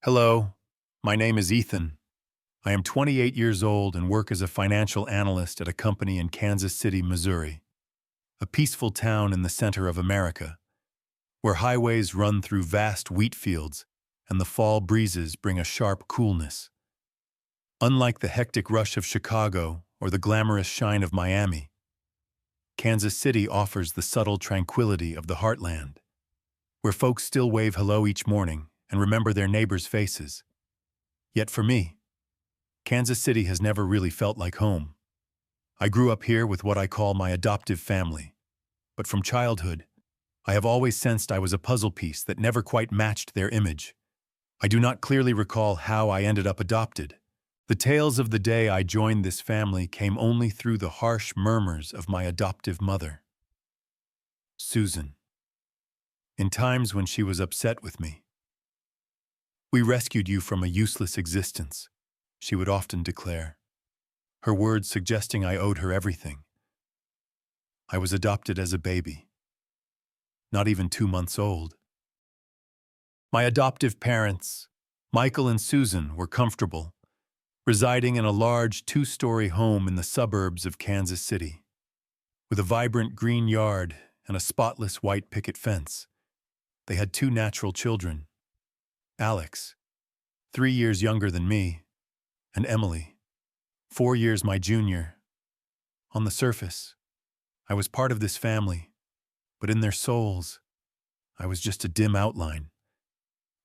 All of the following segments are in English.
Hello, my name is Ethan. I am 28 years old and work as a financial analyst at a company in Kansas City, Missouri, a peaceful town in the center of America, where highways run through vast wheat fields and the fall breezes bring a sharp coolness. Unlike the hectic rush of Chicago or the glamorous shine of Miami, Kansas City offers the subtle tranquility of the heartland, where folks still wave hello each morning and remember their neighbors' faces. Yet for me, Kansas City has never really felt like home. I grew up here with what I call my adoptive family, but from childhood, I have always sensed I was a puzzle piece that never quite matched their image. I do not clearly recall how I ended up adopted. The tales of the day I joined this family came only through the harsh murmurs of my adoptive mother, Susan, in times when she was upset with me. "We rescued you from a useless existence," she would often declare, her words suggesting I owed her everything. I was adopted as a baby, not even 2 months old. My adoptive parents, Michael and Susan, were comfortable, residing in a large 2-story home in the suburbs of Kansas City. With a vibrant green yard and a spotless white picket fence, they had 2 natural children, Alex, 3 years younger than me, and Emily, 4 years my junior. On the surface, I was part of this family, but in their souls, I was just a dim outline.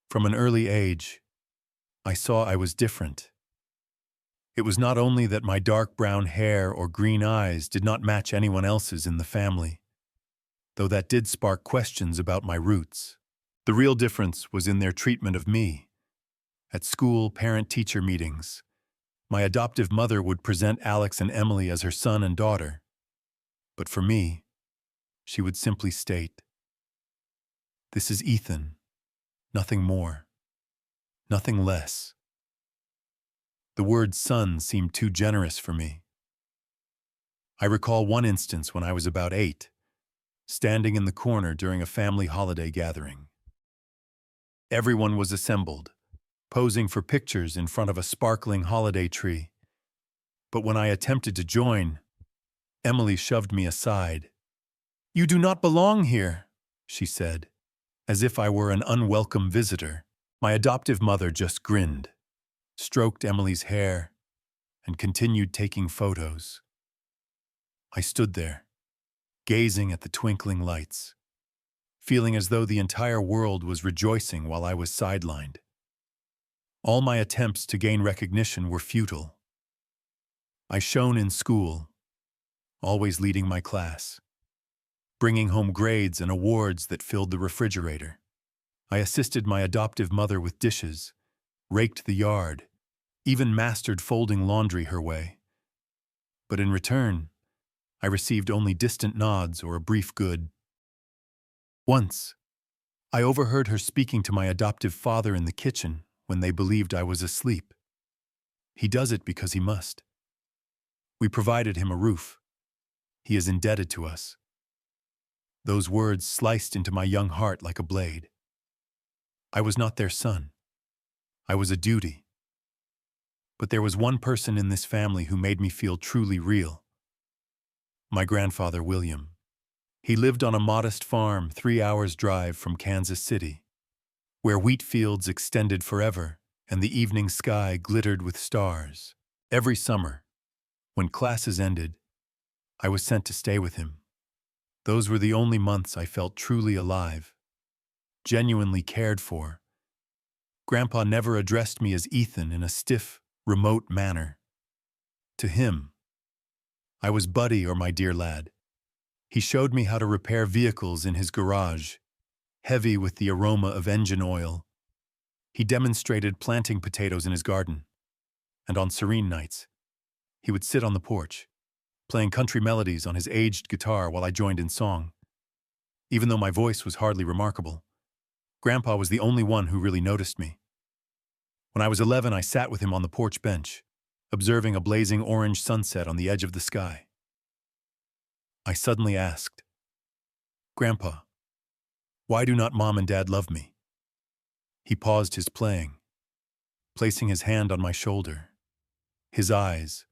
From an early age, I saw I was different. It was not only that my dark brown hair or green eyes did not match anyone else's in the family, though that did spark questions about my roots. The real difference was in their treatment of me. At school parent-teacher meetings, my adoptive mother would present Alex and Emily as her son and daughter. But for me, she would simply state, "This is Ethan, nothing more, nothing less." The word son seemed too generous for me. I recall one instance when I was about 8, standing in the corner during a family holiday gathering. Everyone was assembled, posing for pictures in front of a sparkling holiday tree. But when I attempted to join, Emily shoved me aside. "You do not belong here," she said, as if I were an unwelcome visitor. My adoptive mother just grinned, stroked Emily's hair, and continued taking photos. I stood there, gazing at the twinkling lights, feeling as though the entire world was rejoicing while I was sidelined. All my attempts to gain recognition were futile. I shone in school, always leading my class, bringing home grades and awards that filled the refrigerator. I assisted my adoptive mother with dishes, raked the yard, even mastered folding laundry her way. But in return, I received only distant nods or a brief good. Once, I overheard her speaking to my adoptive father in the kitchen when they believed I was asleep. He does it because he must. We provided him a roof. He is indebted to us. Those words sliced into my young heart like a blade. I was not their son. I was a duty. But there was one person in this family who made me feel truly real. My grandfather, William. He lived on a modest farm 3 hours' drive from Kansas City, where wheat fields extended forever and the evening sky glittered with stars. Every summer, when classes ended, I was sent to stay with him. Those were the only months I felt truly alive, genuinely cared for. Grandpa never addressed me as Ethan in a stiff, remote manner. To him, I was Buddy or my dear lad. He showed me how to repair vehicles in his garage, heavy with the aroma of engine oil. He demonstrated planting potatoes in his garden, and on serene nights, he would sit on the porch, playing country melodies on his aged guitar while I joined in song. Even though my voice was hardly remarkable, Grandpa was the only one who really noticed me. When I was 11, I sat with him on the porch bench, observing a blazing orange sunset on the edge of the sky. I suddenly asked, "Grandpa, why do not Mom and Dad love me?" He paused his playing, placing his hand on my shoulder. His eyes,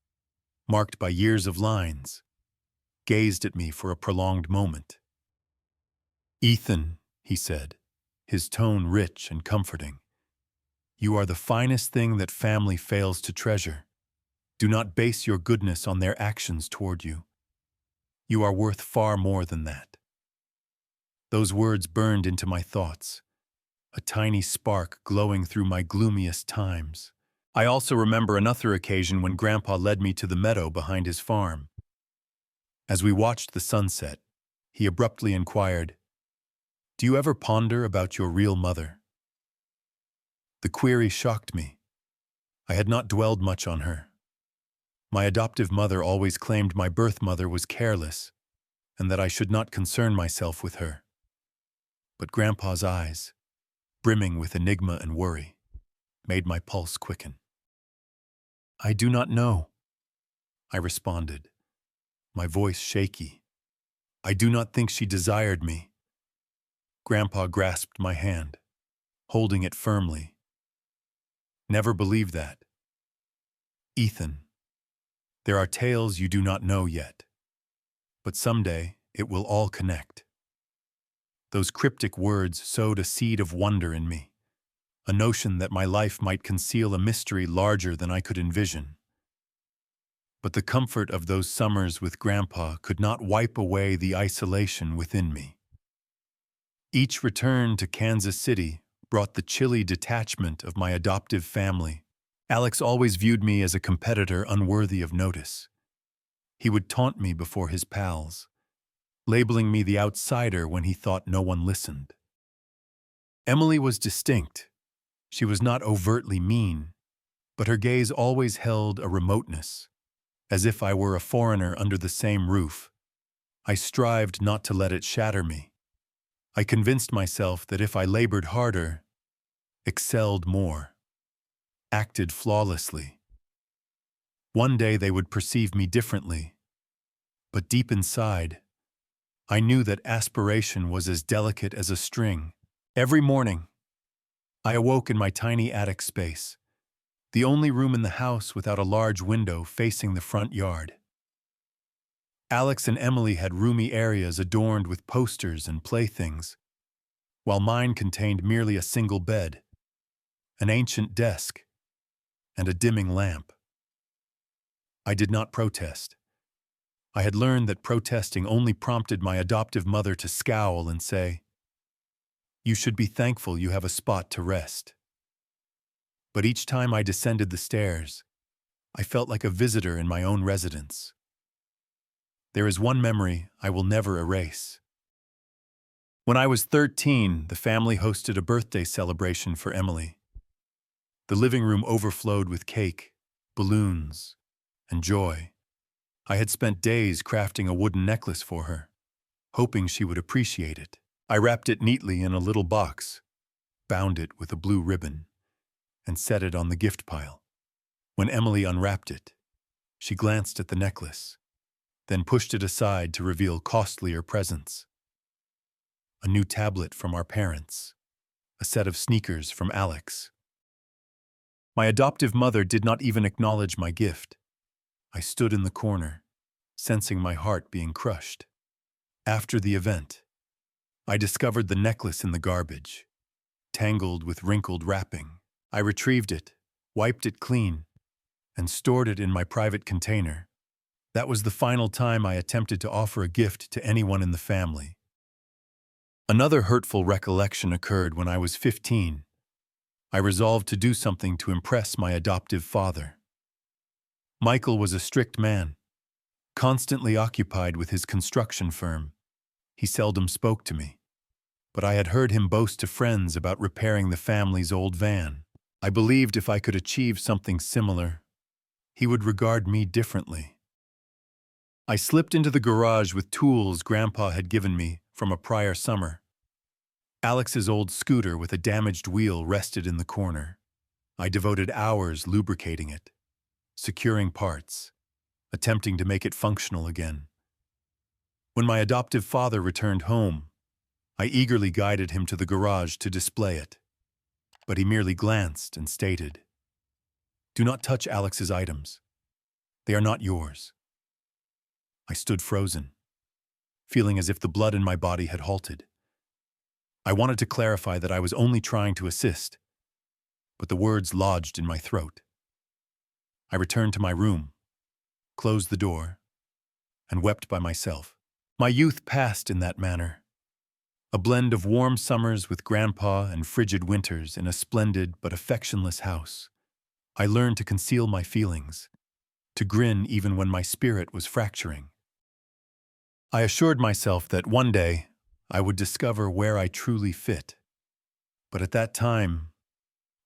marked by years of lines, gazed at me for a prolonged moment. "Ethan," he said, his tone rich and comforting, "you are the finest thing that family fails to treasure. Do not base your goodness on their actions toward you. You are worth far more than that." Those words burned into my thoughts, a tiny spark glowing through my gloomiest times. I also remember another occasion when Grandpa led me to the meadow behind his farm. As we watched the sunset, he abruptly inquired, "Do you ever ponder about your real mother?" The query shocked me. I had not dwelled much on her. My adoptive mother always claimed my birth mother was careless and that I should not concern myself with her. But Grandpa's eyes, brimming with enigma and worry, made my pulse quicken. "I do not know," I responded, my voice shaky. "I do not think she desired me." Grandpa grasped my hand, holding it firmly. "Never believe that. Ethan, there are tales you do not know yet, but someday it will all connect." Those cryptic words sowed a seed of wonder in me, a notion that my life might conceal a mystery larger than I could envision. But the comfort of those summers with Grandpa could not wipe away the isolation within me. Each return to Kansas City brought the chilly detachment of my adoptive family. Alex always viewed me as a competitor unworthy of notice. He would taunt me before his pals, labeling me the outsider when he thought no one listened. Emily was distinct. She was not overtly mean, but her gaze always held a remoteness, as if I were a foreigner under the same roof. I strived not to let it shatter me. I convinced myself that if I labored harder, excelled more, acted flawlessly, one day they would perceive me differently. But deep inside, I knew that aspiration was as delicate as a string. Every morning, I awoke in my tiny attic space, the only room in the house without a large window facing the front yard. Alex and Emily had roomy areas adorned with posters and playthings, while mine contained merely a single bed, an ancient desk, and a dimming lamp. I did not protest. I had learned that protesting only prompted my adoptive mother to scowl and say, "You should be thankful you have a spot to rest." But each time I descended the stairs, I felt like a visitor in my own residence. There is one memory I will never erase. When I was 13, the family hosted a birthday celebration for Emily. The living room overflowed with cake, balloons, and joy. I had spent days crafting a wooden necklace for her, hoping she would appreciate it. I wrapped it neatly in a little box, bound it with a blue ribbon, and set it on the gift pile. When Emily unwrapped it, she glanced at the necklace, then pushed it aside to reveal costlier presents. A new tablet from our parents, a set of sneakers from Alex. My adoptive mother did not even acknowledge my gift. I stood in the corner, sensing my heart being crushed. After the event, I discovered the necklace in the garbage, tangled with wrinkled wrapping. I retrieved it, wiped it clean, and stored it in my private container. That was the final time I attempted to offer a gift to anyone in the family. Another hurtful recollection occurred when I was 15. I resolved to do something to impress my adoptive father. Michael was a strict man, constantly occupied with his construction firm. He seldom spoke to me, but I had heard him boast to friends about repairing the family's old van. I believed if I could achieve something similar, he would regard me differently. I slipped into the garage with tools Grandpa had given me from a prior summer. Alex's old scooter with a damaged wheel rested in the corner. I devoted hours lubricating it, securing parts, attempting to make it functional again. When my adoptive father returned home, I eagerly guided him to the garage to display it. But he merely glanced and stated, Do not touch Alex's items. They are not yours. I stood frozen, feeling as if the blood in my body had halted. I wanted to clarify that I was only trying to assist, but the words lodged in my throat. I returned to my room, closed the door, and wept by myself. My youth passed in that manner, a blend of warm summers with Grandpa and frigid winters in a splendid but affectionless house. I learned to conceal my feelings, to grin even when my spirit was fracturing. I assured myself that one day I would discover where I truly fit. But at that time,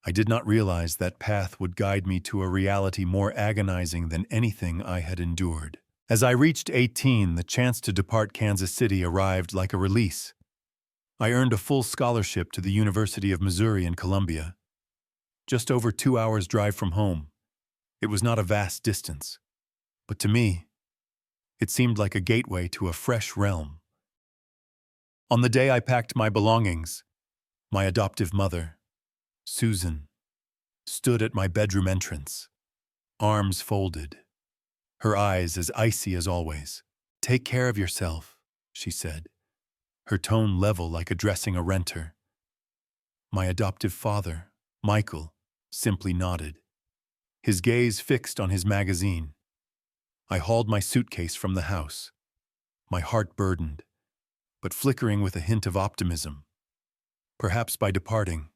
I did not realize that path would guide me to a reality more agonizing than anything I had endured. As I reached 18, the chance to depart Kansas City arrived like a release. I earned a full scholarship to the University of Missouri in Columbia. Just over 2 hours' drive from home. It was not a vast distance, but to me, it seemed like a gateway to a fresh realm. On the day I packed my belongings, my adoptive mother, Susan, stood at my bedroom entrance, arms folded, her eyes as icy as always. "Take care of yourself," she said, her tone level like addressing a renter. My adoptive father, Michael, simply nodded, his gaze fixed on his magazine. I hauled my suitcase from the house, my heart burdened, but flickering with a hint of optimism. Perhaps by departing,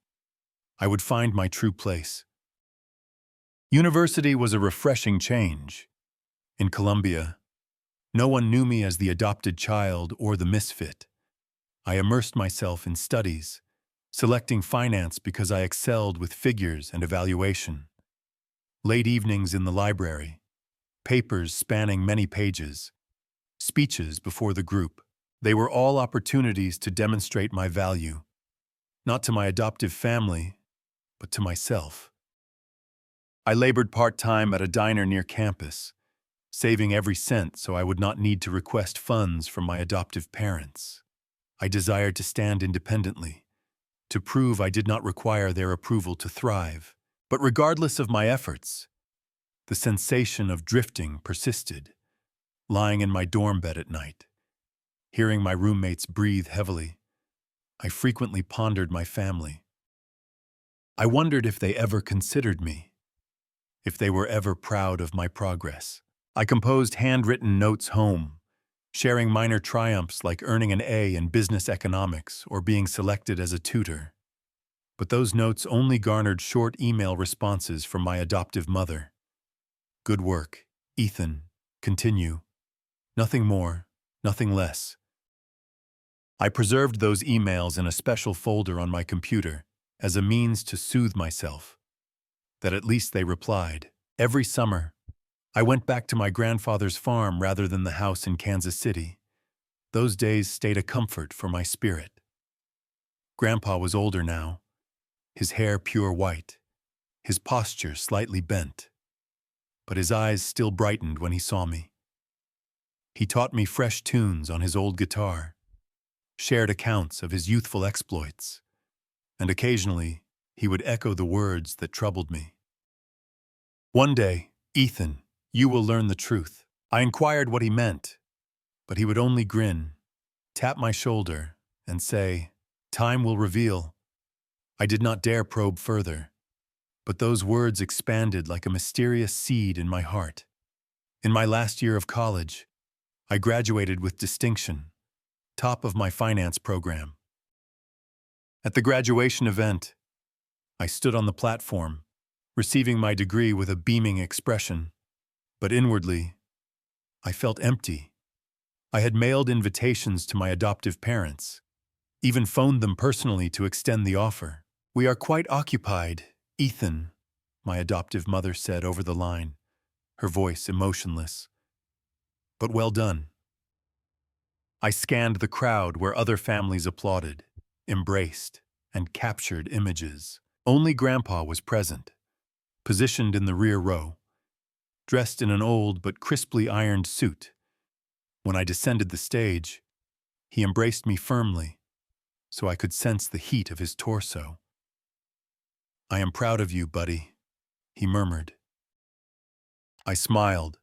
I would find my true place. University was a refreshing change. In Columbia, no one knew me as the adopted child or the misfit. I immersed myself in studies, selecting finance because I excelled with figures and evaluation. Late evenings in the library, papers spanning many pages, speeches before the group. They were all opportunities to demonstrate my value, not to my adoptive family, but to myself. I labored part-time at a diner near campus, saving every cent so I would not need to request funds from my adoptive parents. I desired to stand independently, to prove I did not require their approval to thrive. But regardless of my efforts, the sensation of drifting persisted, lying in my dorm bed at night. Hearing my roommates breathe heavily, I frequently pondered my family. I wondered if they ever considered me, if they were ever proud of my progress. I composed handwritten notes home, sharing minor triumphs like earning an A in business economics or being selected as a tutor. But those notes only garnered short email responses from my adoptive mother. "Good work, Ethan. Continue. Nothing more, nothing less." I preserved those emails in a special folder on my computer as a means to soothe myself, that at least they replied. Every summer, I went back to my grandfather's farm rather than the house in Kansas City. Those days stayed a comfort for my spirit. Grandpa was older now, his hair pure white, his posture slightly bent, but his eyes still brightened when he saw me. He taught me fresh tunes on his old guitar, shared accounts of his youthful exploits, and occasionally he would echo the words that troubled me. "One day, Ethan, you will learn the truth." I inquired what he meant, but he would only grin, tap my shoulder, and say, "Time will reveal." I did not dare probe further, but those words expanded like a mysterious seed in my heart. In my last year of college, I graduated with distinction, top of my finance program. At the graduation event, I stood on the platform, receiving my degree with a beaming expression, but inwardly, I felt empty. I had mailed invitations to my adoptive parents, even phoned them personally to extend the offer. "We are quite occupied, Ethan," my adoptive mother said over the line, her voice emotionless. "But well done." I scanned the crowd where other families applauded, embraced, and captured images. Only Grandpa was present, positioned in the rear row, dressed in an old but crisply ironed suit. When I descended the stage, he embraced me firmly, so I could sense the heat of his torso. "I am proud of you, buddy," he murmured, I smiled,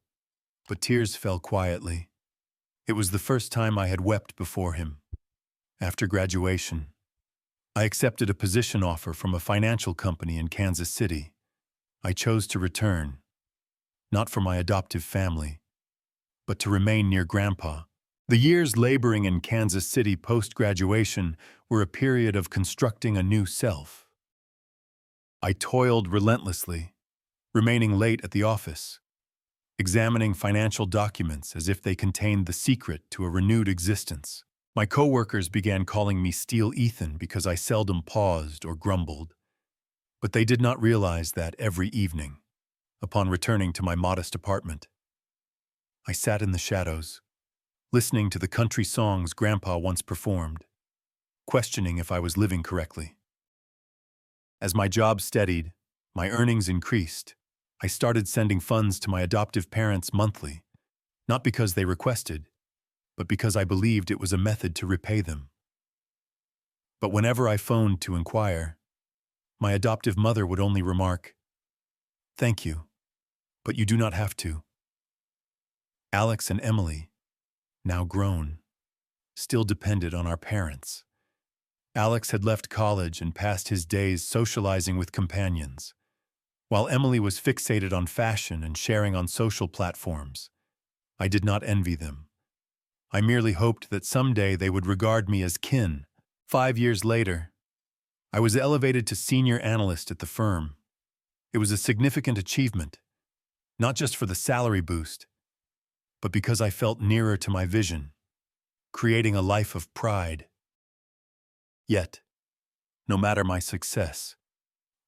but tears fell quietly. It was the first time I had wept before him. After graduation, I accepted a position offer from a financial company in Kansas City. I chose to return, not for my adoptive family, but to remain near Grandpa. The years laboring in Kansas City post-graduation were a period of constructing a new self. I toiled relentlessly, remaining late at the office, examining financial documents as if they contained the secret to a renewed existence. My coworkers began calling me Steel Ethan because I seldom paused or grumbled, but they did not realize that every evening, upon returning to my modest apartment, I sat in the shadows, listening to the country songs Grandpa once performed, questioning if I was living correctly. As my job steadied, my earnings increased, I started sending funds to my adoptive parents monthly, not because they requested, but because I believed it was a method to repay them. But whenever I phoned to inquire, my adoptive mother would only remark, "Thank you, but you do not have to." Alex and Emily, now grown, still depended on our parents. Alex had left college and passed his days socializing with companions, while Emily was fixated on fashion and sharing on social platforms. I did not envy them. I merely hoped that someday they would regard me as kin. 5 years later, I was elevated to senior analyst at the firm. It was a significant achievement, not just for the salary boost, but because I felt nearer to my vision, creating a life of pride. Yet, no matter my success,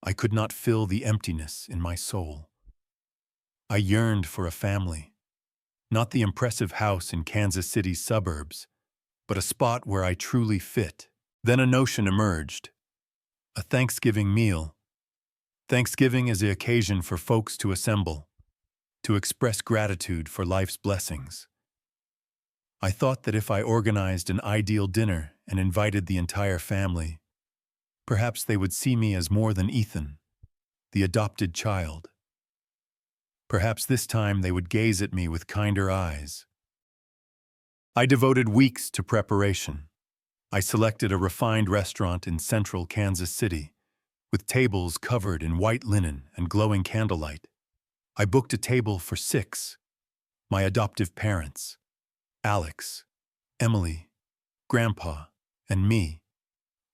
I could not fill the emptiness in my soul. I yearned for a family, not the impressive house in Kansas City's suburbs, but a spot where I truly fit. Then a notion emerged: a Thanksgiving meal. Thanksgiving is the occasion for folks to assemble, to express gratitude for life's blessings. I thought that if I organized an ideal dinner and invited the entire family, perhaps they would see me as more than Ethan, the adopted child. Perhaps this time they would gaze at me with kinder eyes. I devoted weeks to preparation. I selected a refined restaurant in central Kansas City, with tables covered in white linen and glowing candlelight. I booked a table for 6, my adoptive parents, Alex, Emily, Grandpa, and me.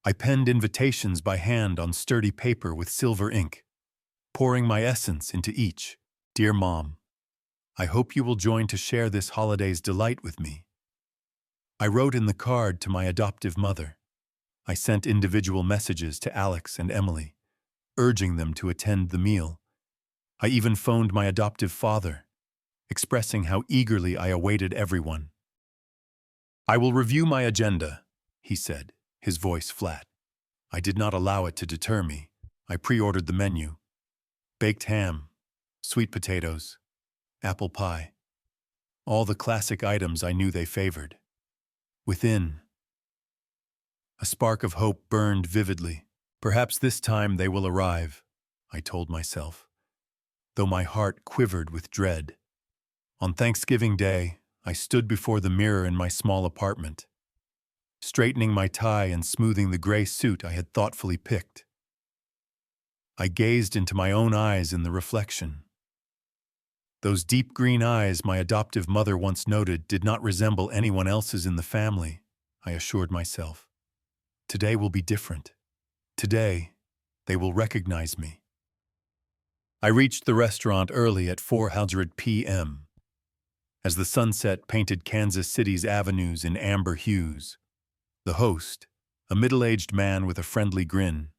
I penned invitations by hand on sturdy paper with silver ink, pouring my essence into each. "Dear Mom, I hope you will join to share this holiday's delight with me." I wrote in the card to my adoptive mother. I sent individual messages to Alex and Emily, urging them to attend the meal. I even phoned my adoptive father, expressing how eagerly I awaited everyone. "I will review my agenda," he said, his voice flat. I did not allow it to deter me. I pre-ordered the menu: baked ham, sweet potatoes, apple pie, all the classic items I knew they favored. Within, a spark of hope burned vividly. Perhaps this time they will arrive, I told myself, though my heart quivered with dread. On Thanksgiving Day, I stood before the mirror in my small apartment, straightening my tie and smoothing the gray suit I had thoughtfully picked. I gazed into my own eyes in the reflection. Those deep green eyes my adoptive mother once noted did not resemble anyone else's in the family, I assured myself. Today will be different. Today, they will recognize me. I reached the restaurant early at 4:00 p.m. As the sunset painted Kansas City's avenues in amber hues, the host, a middle-aged man with a friendly grin,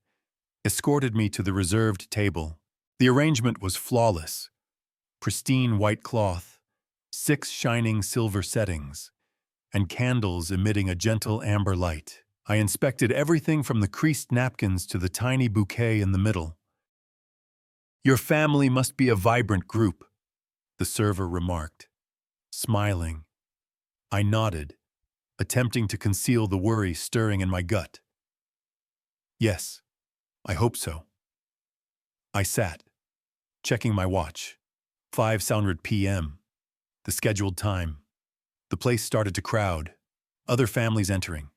escorted me to the reserved table. The arrangement was flawless: pristine white cloth, 6 shining silver settings, and candles emitting a gentle amber light. I inspected everything from the creased napkins to the tiny bouquet in the middle. "Your family must be a vibrant group," the server remarked. Smiling, I nodded, attempting to conceal the worry stirring in my gut. "Yes, I hope so." I sat, checking my watch. 5:00 p.m., the scheduled time. The place started to crowd, other families entering,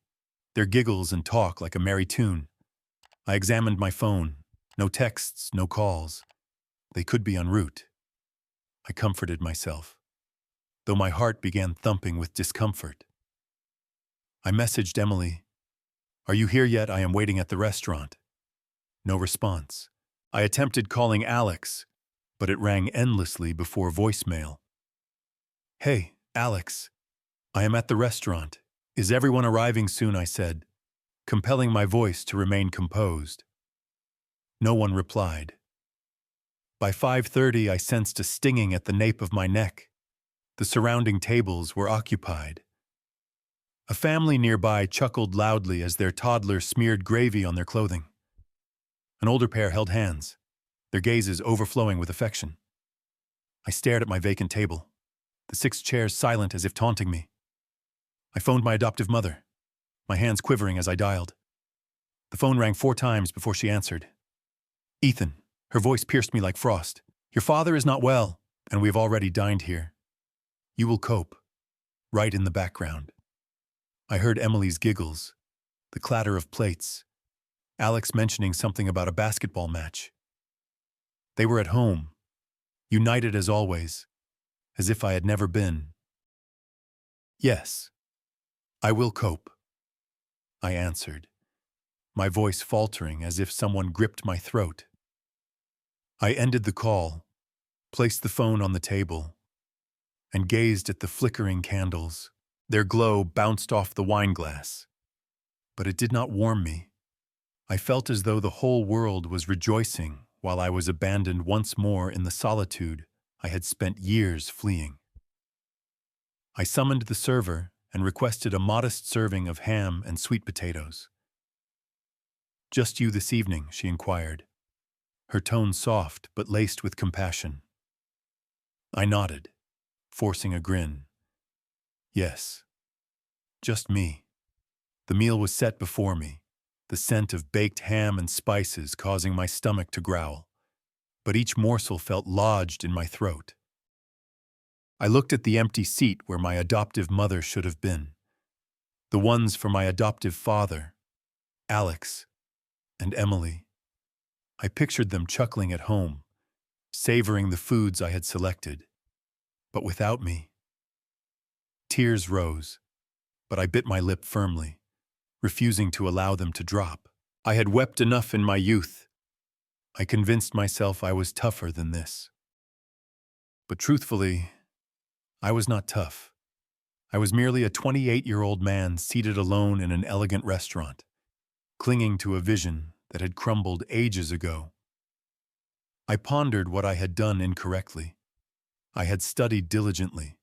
their giggles and talk like a merry tune. I examined my phone. No texts, no calls. They could be en route. I comforted myself, though my heart began thumping with discomfort. I messaged Emily, "Are you here yet? I am waiting at the restaurant." No response. I attempted calling Alex, but it rang endlessly before voicemail. "Hey, Alex, I am at the restaurant. Is everyone arriving soon?" I said, compelling my voice to remain composed. No one replied. By 5:30, I sensed a stinging at the nape of my neck. The surrounding tables were occupied. A family nearby chuckled loudly as their toddler smeared gravy on their clothing. An older pair held hands, their gazes overflowing with affection. I stared at my vacant table, the 6 chairs silent as if taunting me. I phoned my adoptive mother, my hands quivering as I dialed. The phone rang 4 times before she answered. "Ethan," her voice pierced me like frost. "Your father is not well, and we have already dined here. You will cope." Right in the background, I heard Emily's giggles, the clatter of plates, Alex mentioning something about a basketball match. They were at home, united as always, as if I had never been. "Yes, I will cope," I answered, my voice faltering as if someone gripped my throat. I ended the call, placed the phone on the table, and gazed at the flickering candles. Their glow bounced off the wine glass. But it did not warm me. I felt as though the whole world was rejoicing while I was abandoned once more in the solitude I had spent years fleeing. I summoned the server and requested a modest serving of ham and sweet potatoes. "Just you this evening?" she inquired, her tone soft but laced with compassion. I nodded, forcing a grin. Yes, just me. The meal was set before me, the scent of baked ham and spices causing my stomach to growl, but each morsel felt lodged in my throat. I looked at the empty seat where my adoptive mother should have been, the ones for my adoptive father, Alex, and Emily. I pictured them chuckling at home, savoring the foods I had selected, but without me. Tears rose, but I bit my lip firmly, refusing to allow them to drop. I had wept enough in my youth. I convinced myself I was tougher than this. But truthfully, I was not tough. I was merely a 28-year-old man seated alone in an elegant restaurant, clinging to a vision that had crumbled ages ago. I pondered what I had done incorrectly. I had studied diligently,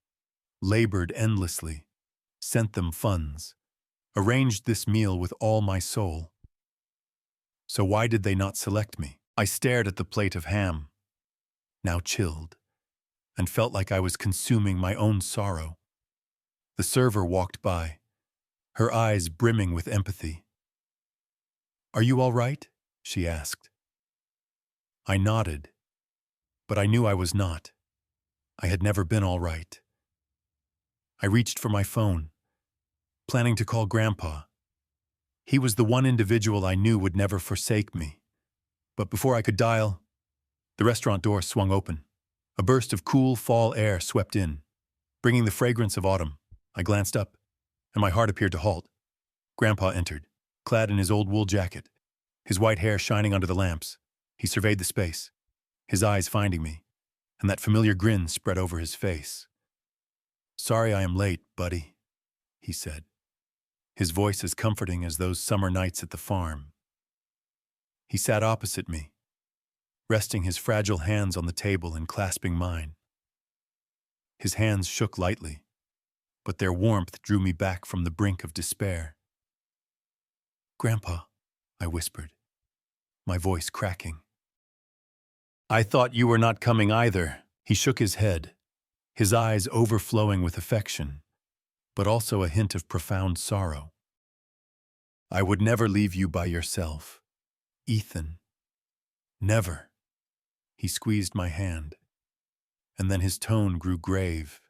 labored endlessly, sent them funds, arranged this meal with all my soul. So why did they not select me? I stared at the plate of ham, now chilled, and felt like I was consuming my own sorrow. The server walked by, her eyes brimming with empathy. "Are you all right?" she asked. I nodded, but I knew I was not. I had never been all right. I reached for my phone, planning to call Grandpa. He was the one individual I knew would never forsake me. But before I could dial, the restaurant door swung open. A burst of cool fall air swept in, bringing the fragrance of autumn. I glanced up, and my heart appeared to halt. Grandpa entered, clad in his old wool jacket, his white hair shining under the lamps. He surveyed the space, his eyes finding me, and that familiar grin spread over his face. "Sorry I am late, buddy," he said, his voice as comforting as those summer nights at the farm. He sat opposite me, resting his fragile hands on the table and clasping mine. His hands shook lightly, but their warmth drew me back from the brink of despair. "Grandpa," I whispered, my voice cracking. "I thought you were not coming either." He shook his head, his eyes overflowing with affection, but also a hint of profound sorrow. "I would never leave you by yourself, Ethan. Never." He squeezed my hand, and then his tone grew grave,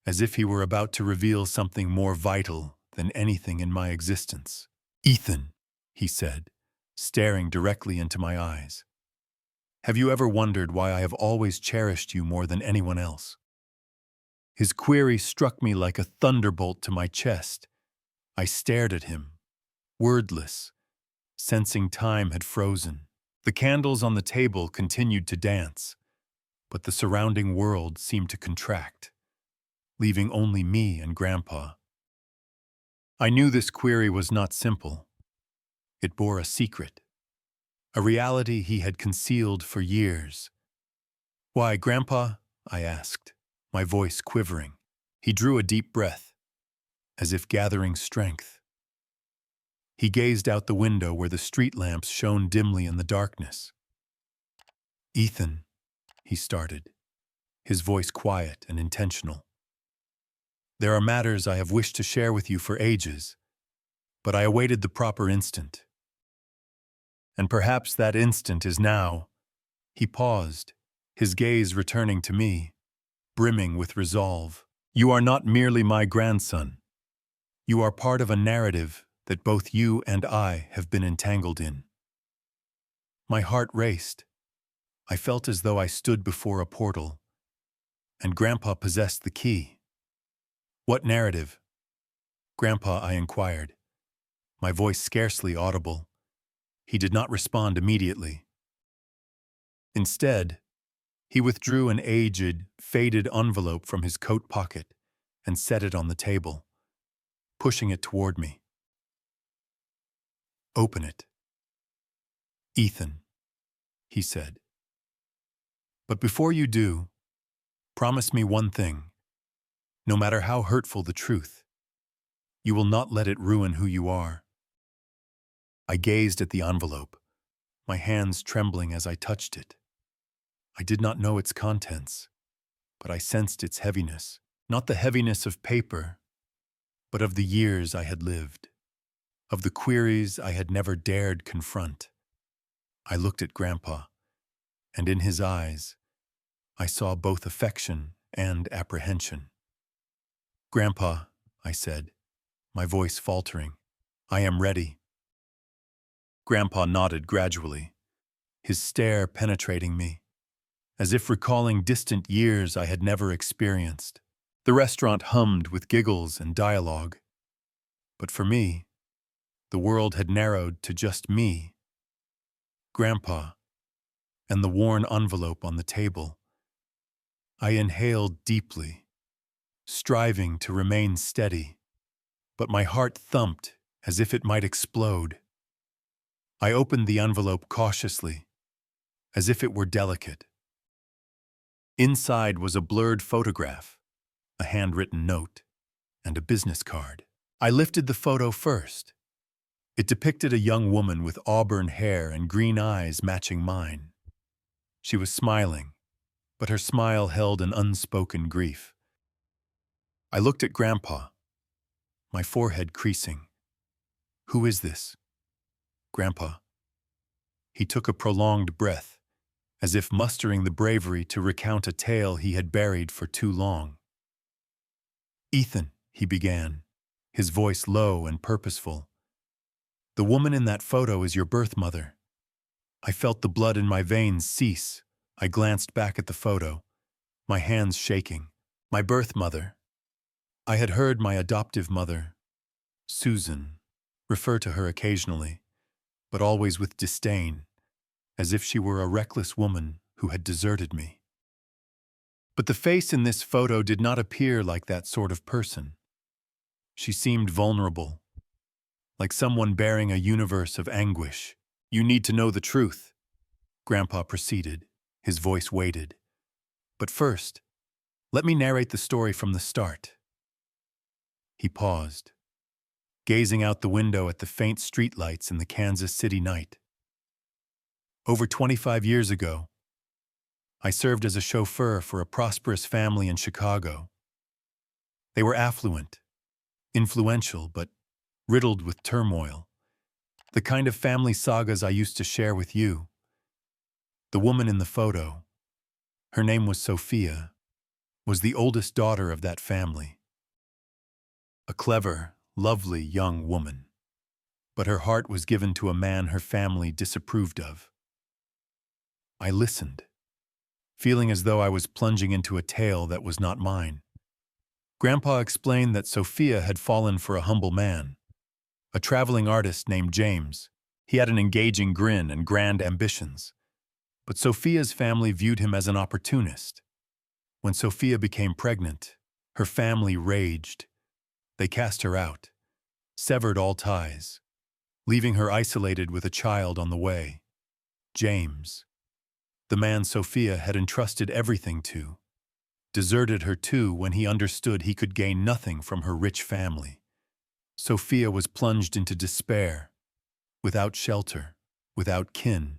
as if he were about to reveal something more vital than anything in my existence. "Ethan," he said, staring directly into my eyes, "have you ever wondered why I have always cherished you more than anyone else?" His query struck me like a thunderbolt to my chest. I stared at him, wordless, sensing time had frozen. The candles on the table continued to dance, but the surrounding world seemed to contract, leaving only me and Grandpa. I knew this query was not simple. It bore a secret, a reality he had concealed for years. "Why, Grandpa?" I asked, my voice quivering. He drew a deep breath, as if gathering strength. He gazed out the window where the street lamps shone dimly in the darkness. "Ethan," he started, his voice quiet and intentional. "There are matters I have wished to share with you for ages, but I awaited the proper instant. And perhaps that instant is now." He paused, his gaze returning to me, brimming with resolve. "You are not merely my grandson. You are part of a narrative that both you and I have been entangled in." My heart raced. I felt as though I stood before a portal, and Grandpa possessed the key. "What narrative?" "Grandpa," I inquired, my voice scarcely audible. He did not respond immediately. Instead, he withdrew an aged, faded envelope from his coat pocket and set it on the table, pushing it toward me. "Open it." "Ethan," he said. "But before you do, promise me one thing. No matter how hurtful the truth, you will not let it ruin who you are." I gazed at the envelope, my hands trembling as I touched it. I did not know its contents, but I sensed its heaviness. Not the heaviness of paper, but of the years I had lived, of the queries I had never dared confront. I looked at Grandpa, and in his eyes, I saw both affection and apprehension. "Grandpa," I said, my voice faltering, "I am ready." Grandpa nodded gradually, his stare penetrating me, as if recalling distant years I had never experienced. The restaurant hummed with giggles and dialogue, but for me, the world had narrowed to just me, Grandpa, and the worn envelope on the table. I inhaled deeply, striving to remain steady, but my heart thumped as if it might explode. I opened the envelope cautiously, as if it were delicate. Inside was a blurred photograph, a handwritten note, and a business card. I lifted the photo first. It depicted a young woman with auburn hair and green eyes matching mine. She was smiling, but her smile held an unspoken grief. I looked at Grandpa, my forehead creasing. "Who is this?" "Grandpa." He took a prolonged breath, as if mustering the bravery to recount a tale he had buried for too long. "Ethan," he began, his voice low and purposeful. "The woman in that photo is your birth mother." I felt the blood in my veins cease. I glanced back at the photo, my hands shaking. My birth mother. I had heard my adoptive mother, Susan, refer to her occasionally, but always with disdain, as if she were a reckless woman who had deserted me. But the face in this photo did not appear like that sort of person. She seemed vulnerable, like someone bearing a universe of anguish. "You need to know the truth," Grandpa proceeded, his voice weighted. "But first, let me narrate the story from the start." He paused, gazing out the window at the faint streetlights in the Kansas City night. "Over 25 years ago, I served as a chauffeur for a prosperous family in Chicago. They were affluent, influential, but riddled with turmoil. The kind of family sagas I used to share with you. The woman in the photo, her name was Sophia. was the oldest daughter of that family, a clever, lovely young woman. But her heart was given to a man her family disapproved of. I listened, feeling as though I was plunging into a tale that was not mine. Grandpa explained that Sophia had fallen for a humble man, a traveling artist named James. He had an engaging grin and grand ambitions. But Sophia's family viewed him as an opportunist. When Sophia became pregnant, her family raged. They cast her out, severed all ties, leaving her isolated with a child on the way. James, the man Sophia had entrusted everything to, deserted her too when he understood he could gain nothing from her rich family. Sophia was plunged into despair, without shelter, without kin,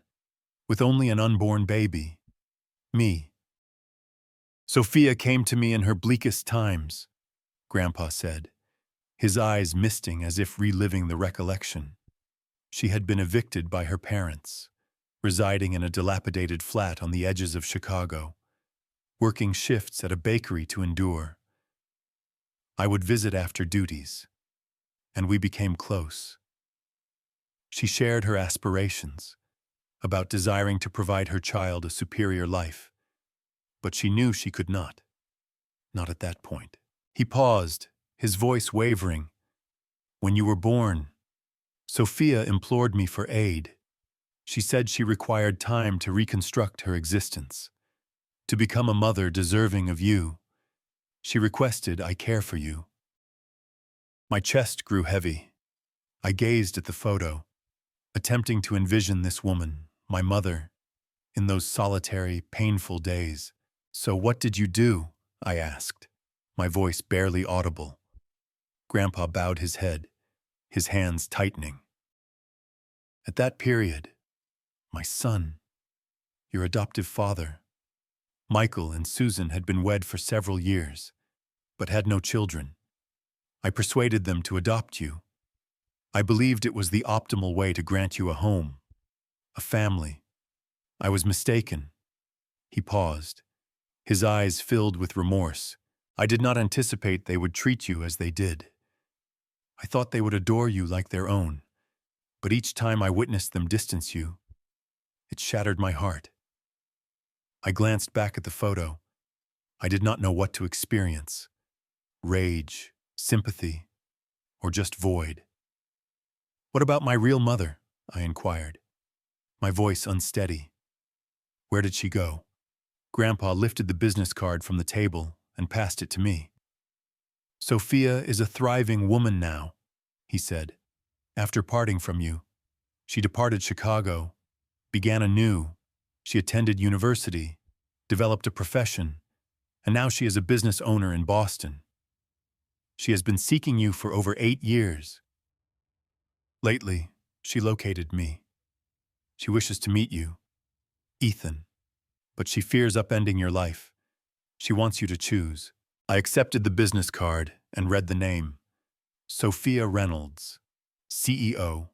with only an unborn baby, me. Sophia came to me in her bleakest times, Grandpa said, his eyes misting as if reliving the recollection. She had been evicted by her parents, residing in a dilapidated flat on the edges of Chicago, working shifts at a bakery to endure. I would visit after duties, and we became close. She shared her aspirations, about desiring to provide her child a superior life, but she knew she could not at that point. He paused, his voice wavering. When you were born, Sophia implored me for aid. She said she required time to reconstruct her existence, to become a mother deserving of you. She requested I care for you. My chest grew heavy. I gazed at the photo, attempting to envision this woman, my mother, in those solitary, painful days. So what did you do? I asked, my voice barely audible. Grandpa bowed his head, his hands tightening. At that period, my son, your adoptive father, Michael and Susan had been wed for several years, but had no children. I persuaded them to adopt you. I believed it was the optimal way to grant you a home, a family. I was mistaken. He paused, his eyes filled with remorse. I did not anticipate they would treat you as they did. I thought they would adore you like their own, but each time I witnessed them distance you, it shattered my heart. I glanced back at the photo. I did not know what to experience: rage, sympathy, or just void. What about my real mother? I inquired, my voice unsteady. Where did she go? Grandpa lifted the business card from the table and passed it to me. Sophia is a thriving woman now, he said. After parting from you, she departed Chicago, began anew. She attended university, developed a profession, and now she is a business owner in Boston. She has been seeking you for over 8 years. Lately, she located me. She wishes to meet you, Ethan, but she fears upending your life. She wants you to choose. I accepted the business card and read the name: Sophia Reynolds, CEO,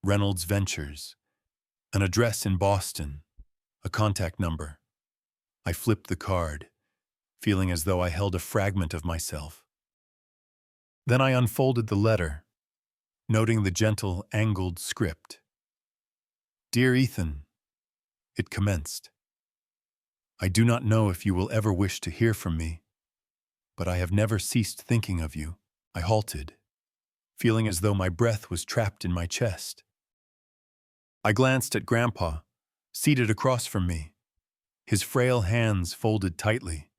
Reynolds Ventures, an address in Boston, a contact number. I flipped the card, feeling as though I held a fragment of myself. Then I unfolded the letter, noting the gentle, angled script. Dear Ethan, it commenced. I do not know if you will ever wish to hear from me, but I have never ceased thinking of you. I halted, feeling as though my breath was trapped in my chest. I glanced at Grandpa, seated across from me, his frail hands folded tightly,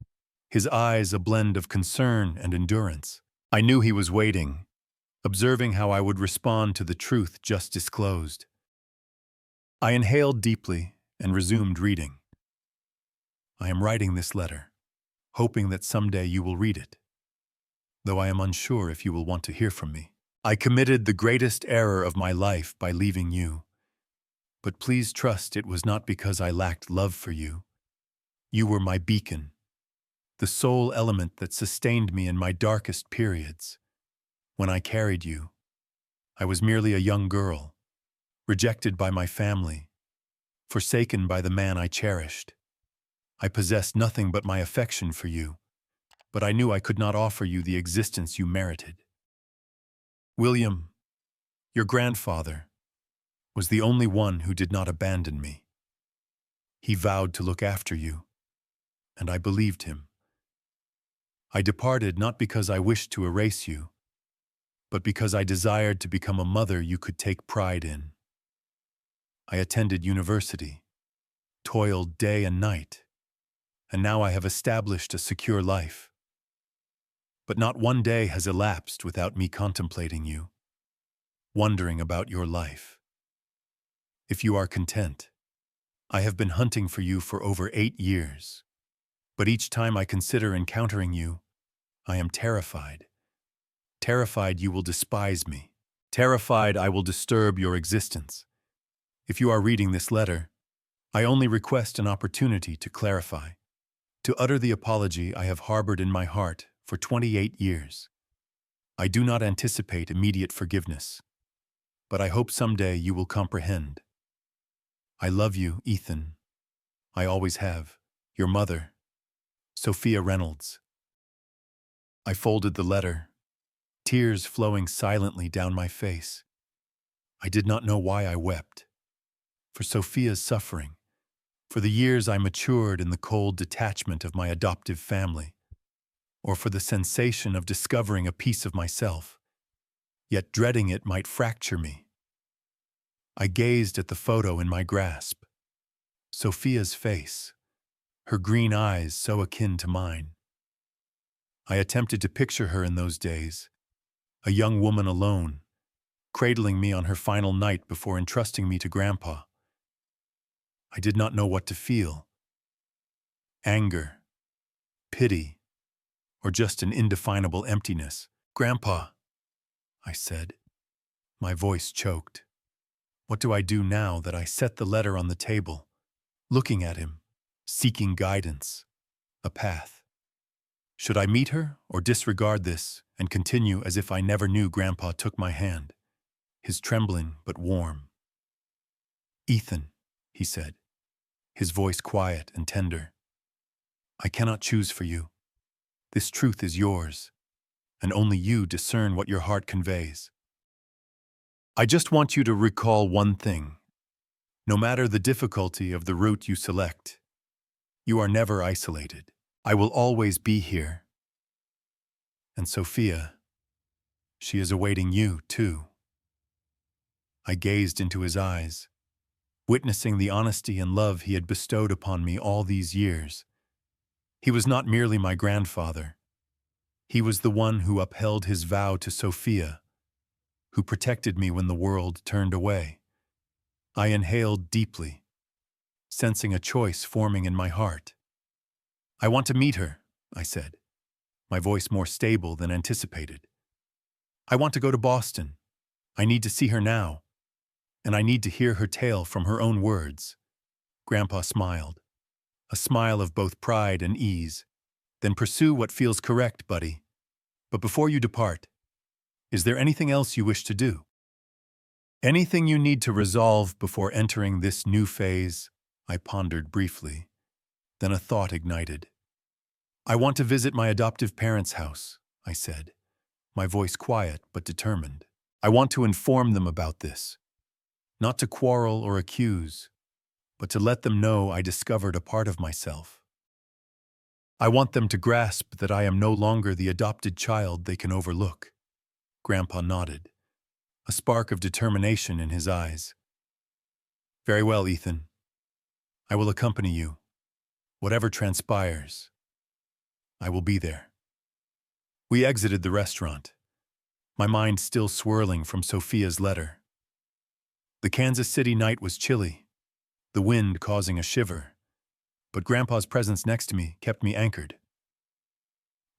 his eyes a blend of concern and endurance. I knew he was waiting, observing how I would respond to the truth just disclosed. I inhaled deeply and resumed reading. I am writing this letter, hoping that someday you will read it, though I am unsure if you will want to hear from me. I committed the greatest error of my life by leaving you, but please trust it was not because I lacked love for you. You were my beacon, the sole element that sustained me in my darkest periods. When I carried you, I was merely a young girl, rejected by my family, forsaken by the man I cherished. I possessed nothing but my affection for you, but I knew I could not offer you the existence you merited. William, your grandfather, was the only one who did not abandon me. He vowed to look after you, and I believed him. I departed not because I wished to erase you, but because I desired to become a mother you could take pride in. I attended university, toiled day and night, and now I have established a secure life. But not one day has elapsed without me contemplating you, wondering about your life. If you are content, I have been hunting for you for over 8 years, but each time I consider encountering you, I am terrified. Terrified you will despise me. Terrified I will disturb your existence. If you are reading this letter, I only request an opportunity to clarify, to utter the apology I have harbored in my heart for 28 years. I do not anticipate immediate forgiveness, but I hope someday you will comprehend. I love you, Ethan. I always have. Your mother, Sophia Reynolds. I folded the letter, tears flowing silently down my face. I did not know why I wept. For Sophia's suffering, for the years I matured in the cold detachment of my adoptive family, or for the sensation of discovering a piece of myself, yet dreading it might fracture me. I gazed at the photo in my grasp. Sophia's face, her green eyes so akin to mine. I attempted to picture her in those days, a young woman alone, cradling me on her final night before entrusting me to Grandpa. I did not know what to feel. Anger, pity, or just an indefinable emptiness. Grandpa, I said. My voice choked. What do I do now that I set the letter on the table, looking at him, seeking guidance, a path? Should I meet her or disregard this and continue as if I never knew Grandpa took my hand, his trembling but warm? Ethan, he said, his voice quiet and tender. I cannot choose for you. This truth is yours, and only you discern what your heart conveys. I just want you to recall one thing. No matter the difficulty of the route you select, you are never isolated. I will always be here. And Sophia, she is awaiting you, too. I gazed into his eyes, witnessing the honesty and love he had bestowed upon me all these years. He was not merely my grandfather. He was the one who upheld his vow to Sophia, who protected me when the world turned away. I inhaled deeply, sensing a choice forming in my heart. I want to meet her, I said, my voice more stable than anticipated. I want to go to Boston. I need to see her now, and I need to hear her tale from her own words. Grandpa smiled, a smile of both pride and ease. Then pursue what feels correct, buddy. But before you depart, is there anything else you wish to do? Anything you need to resolve before entering this new phase? I pondered briefly. Then a thought ignited. I want to visit my adoptive parents' house, I said, my voice quiet but determined. I want to inform them about this, not to quarrel or accuse, but to let them know I discovered a part of myself. I want them to grasp that I am no longer the adopted child they can overlook. Grandpa nodded, a spark of determination in his eyes. Very well, Ethan. I will accompany you. Whatever transpires, I will be there. We exited the restaurant, my mind still swirling from Sophia's letter. The Kansas City night was chilly, the wind causing a shiver, but Grandpa's presence next to me kept me anchored.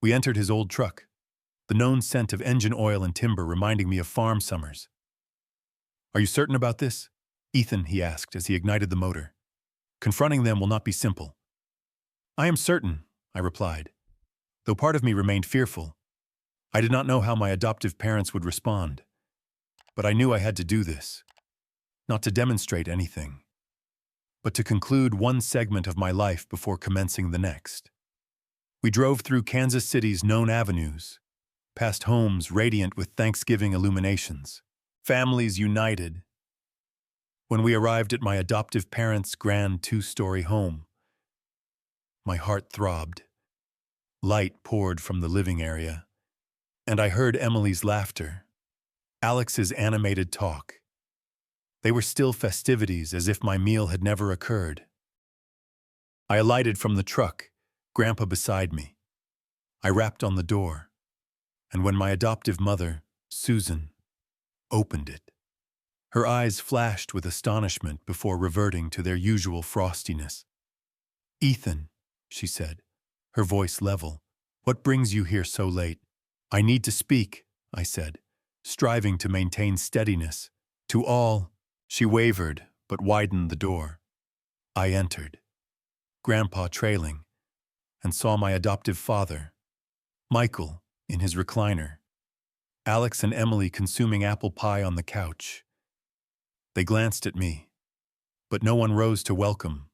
We entered his old truck, the known scent of engine oil and timber reminding me of farm summers. Are you certain about this? Ethan, he asked as he ignited the motor. Confronting them will not be simple. I am certain, I replied, though part of me remained fearful. I did not know how my adoptive parents would respond, but I knew I had to do this, not to demonstrate anything, but to conclude one segment of my life before commencing the next. We drove through Kansas City's known avenues, past homes radiant with Thanksgiving illuminations, families united. When we arrived at my adoptive parents' grand two-story home, my heart throbbed. Light poured from the living area, and I heard Emily's laughter, Alex's animated talk. They were still festivities, as if my meal had never occurred. I alighted from the truck, Grandpa beside me. I rapped on the door, and when my adoptive mother, Susan, opened it, her eyes flashed with astonishment before reverting to their usual frostiness. "Ethan," she said, her voice level, "what brings you here so late?" "I need to speak," I said, striving to maintain steadiness. "To all," she wavered, but widened the door. I entered, Grandpa trailing, and saw my adoptive father, Michael, in his recliner, Alex and Emily consuming apple pie on the couch. They glanced at me, but no one rose to welcome.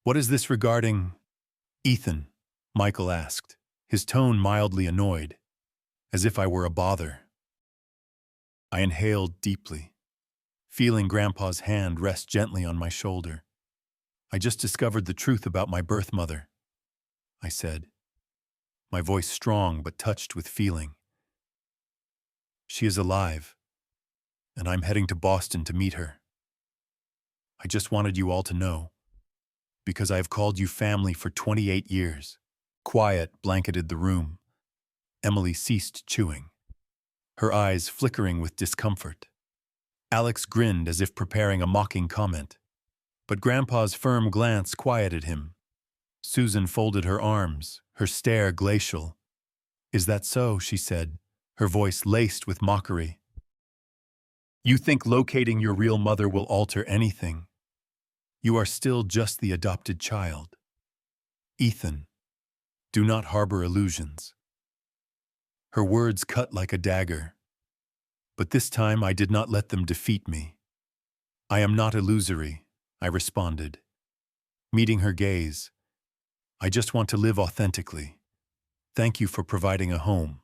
"What is this regarding Ethan?" Michael asked, his tone mildly annoyed, as if I were a bother. I inhaled deeply, feeling Grandpa's hand rest gently on my shoulder. "I just discovered the truth about my birth mother," I said, my voice strong but touched with feeling. "She is alive, and I'm heading to Boston to meet her. I just wanted you all to know, because I have called you family for 28 years. Quiet blanketed the room. Emily ceased chewing, her eyes flickering with discomfort. Alex grinned as if preparing a mocking comment, but Grandpa's firm glance quieted him. Susan folded her arms, her stare glacial. "Is that so?" she said, her voice laced with mockery. "You think locating your real mother will alter anything? You are still just the adopted child. Ethan, do not harbor illusions." Her words cut like a dagger, but this time I did not let them defeat me. "I am not illusory," I responded, meeting her gaze. "I just want to live authentically. Thank you for providing a home,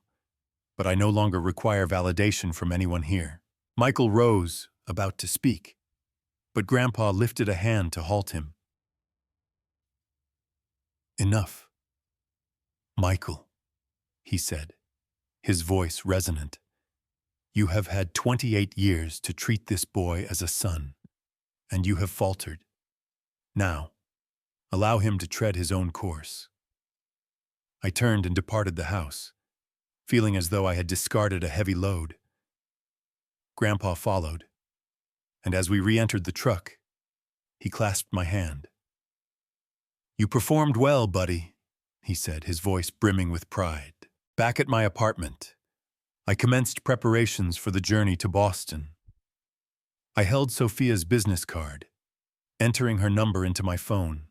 but I no longer require validation from anyone here." Michael rose, about to speak, but Grandpa lifted a hand to halt him. "Enough, Michael," he said, his voice resonant. "You have had 28 years to treat this boy as a son, and you have faltered. Now, allow him to tread his own course." I turned and departed the house, feeling as though I had discarded a heavy load. Grandpa followed, and as we re-entered the truck, he clasped my hand. "You performed well, buddy," he said, his voice brimming with pride. Back at my apartment, I commenced preparations for the journey to Boston. I held Sophia's business card, entering her number into my phone,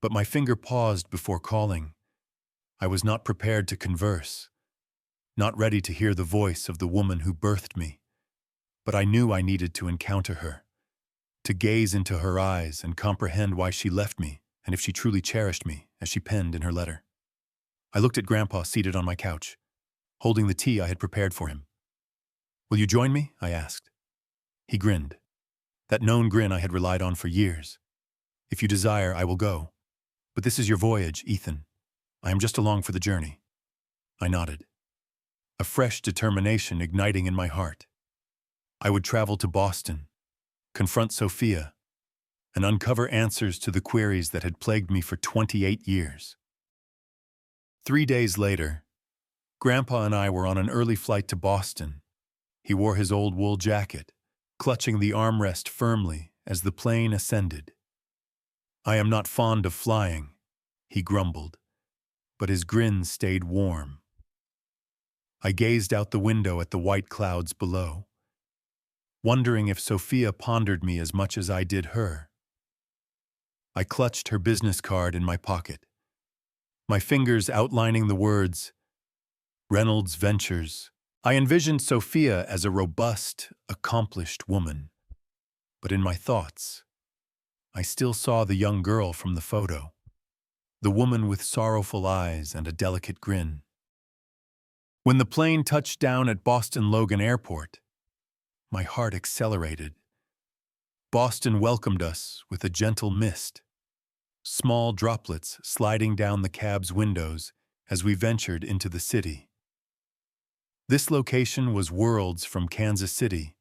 but my finger paused before calling. I was not prepared to converse, not ready to hear the voice of the woman who birthed me, but I knew I needed to encounter her, to gaze into her eyes and comprehend why she left me and if she truly cherished me, as she penned in her letter. I looked at Grandpa seated on my couch, holding the tea I had prepared for him. "Will you join me?" I asked. He grinned, that known grin I had relied on for years. "If you desire, I will go. But this is your voyage, Ethan. I am just along for the journey." I nodded, a fresh determination igniting in my heart. I would travel to Boston, confront Sophia, and uncover answers to the queries that had plagued me for 28 years. 3 days later, Grandpa and I were on an early flight to Boston. He wore his old wool jacket, clutching the armrest firmly as the plane ascended. "I am not fond of flying," he grumbled, but his grin stayed warm. I gazed out the window at the white clouds below, wondering if Sophia pondered me as much as I did her. I clutched her business card in my pocket, my fingers outlining the words, Reynolds Ventures. I envisioned Sophia as a robust, accomplished woman, but in my thoughts, I still saw the young girl from the photo. the woman with sorrowful eyes and a delicate grin. When the plane touched down at Boston Logan Airport, my heart accelerated. Boston welcomed us with a gentle mist, small droplets sliding down the cab's windows as we ventured into the city. This location was worlds from Kansas City,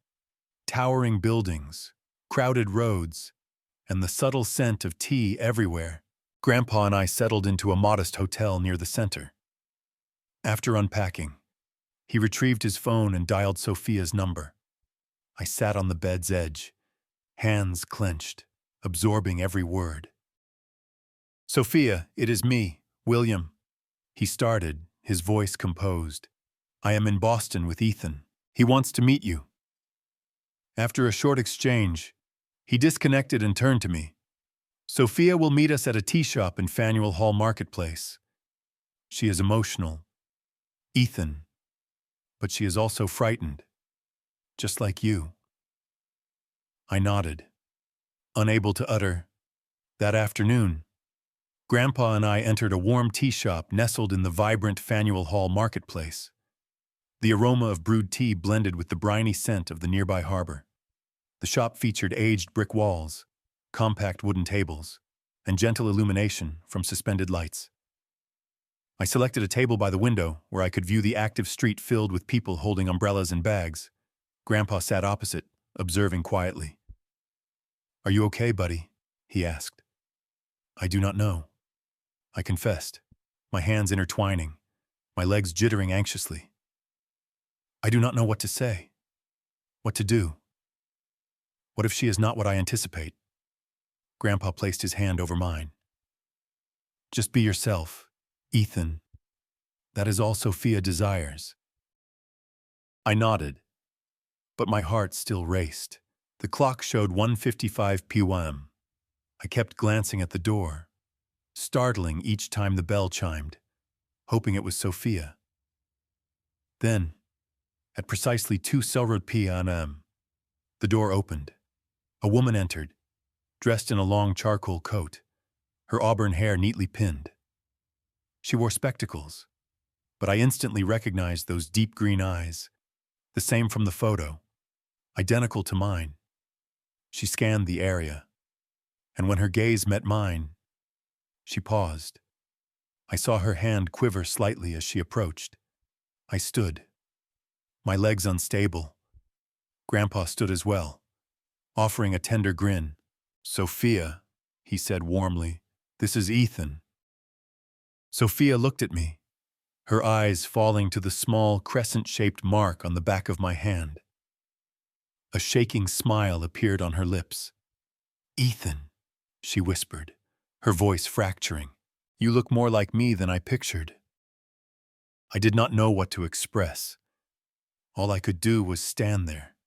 towering buildings, crowded roads, and the subtle scent of tea everywhere. Grandpa and I settled into a modest hotel near the center. After unpacking, he retrieved his phone and dialed Sophia's number. I sat on the bed's edge, hands clenched, absorbing every word. "Sophia, it is me, William," he started, his voice composed. "I am in Boston with Ethan. He wants to meet you." After a short exchange, he disconnected and turned to me. "Sophia will meet us at a tea shop in Faneuil Hall Marketplace. She is emotional, Ethan, but she is also frightened, just like you." I nodded, unable to utter. That afternoon, Grandpa and I entered a warm tea shop nestled in the vibrant Faneuil Hall Marketplace. The aroma of brewed tea blended with the briny scent of the nearby harbor. The shop featured aged brick walls, compact wooden tables, and gentle illumination from suspended lights. I selected a table by the window where I could view the active street filled with people holding umbrellas and bags. Grandpa sat opposite, observing quietly. "Are you okay, buddy?" he asked. "I do not know," I confessed, my hands intertwining, my legs jittering anxiously. "I do not know what to say, what to do. What if she is not what I anticipate?" Grandpa placed his hand over mine. "Just be yourself, Ethan. That is all Sophia desires." I nodded, but my heart still raced. The clock showed 1:55 p.m. I kept glancing at the door, startling each time the bell chimed, hoping it was Sophia. Then, at precisely 2:00 p.m., the door opened. A woman entered, dressed in a long charcoal coat, her auburn hair neatly pinned. She wore spectacles, but I instantly recognized those deep green eyes, the same from the photo, identical to mine. She scanned the area, and when her gaze met mine, she paused. I saw her hand quiver slightly as she approached. I stood, my legs unstable. Grandpa stood as well, offering a tender grin. "Sophia," he said warmly, "this is Ethan." Sophia looked at me, her eyes falling to the small crescent-shaped mark on the back of my hand. A shaking smile appeared on her lips. "Ethan," she whispered, her voice fracturing, "you look more like me than I pictured." I did not know what to express. All I could do was stand there,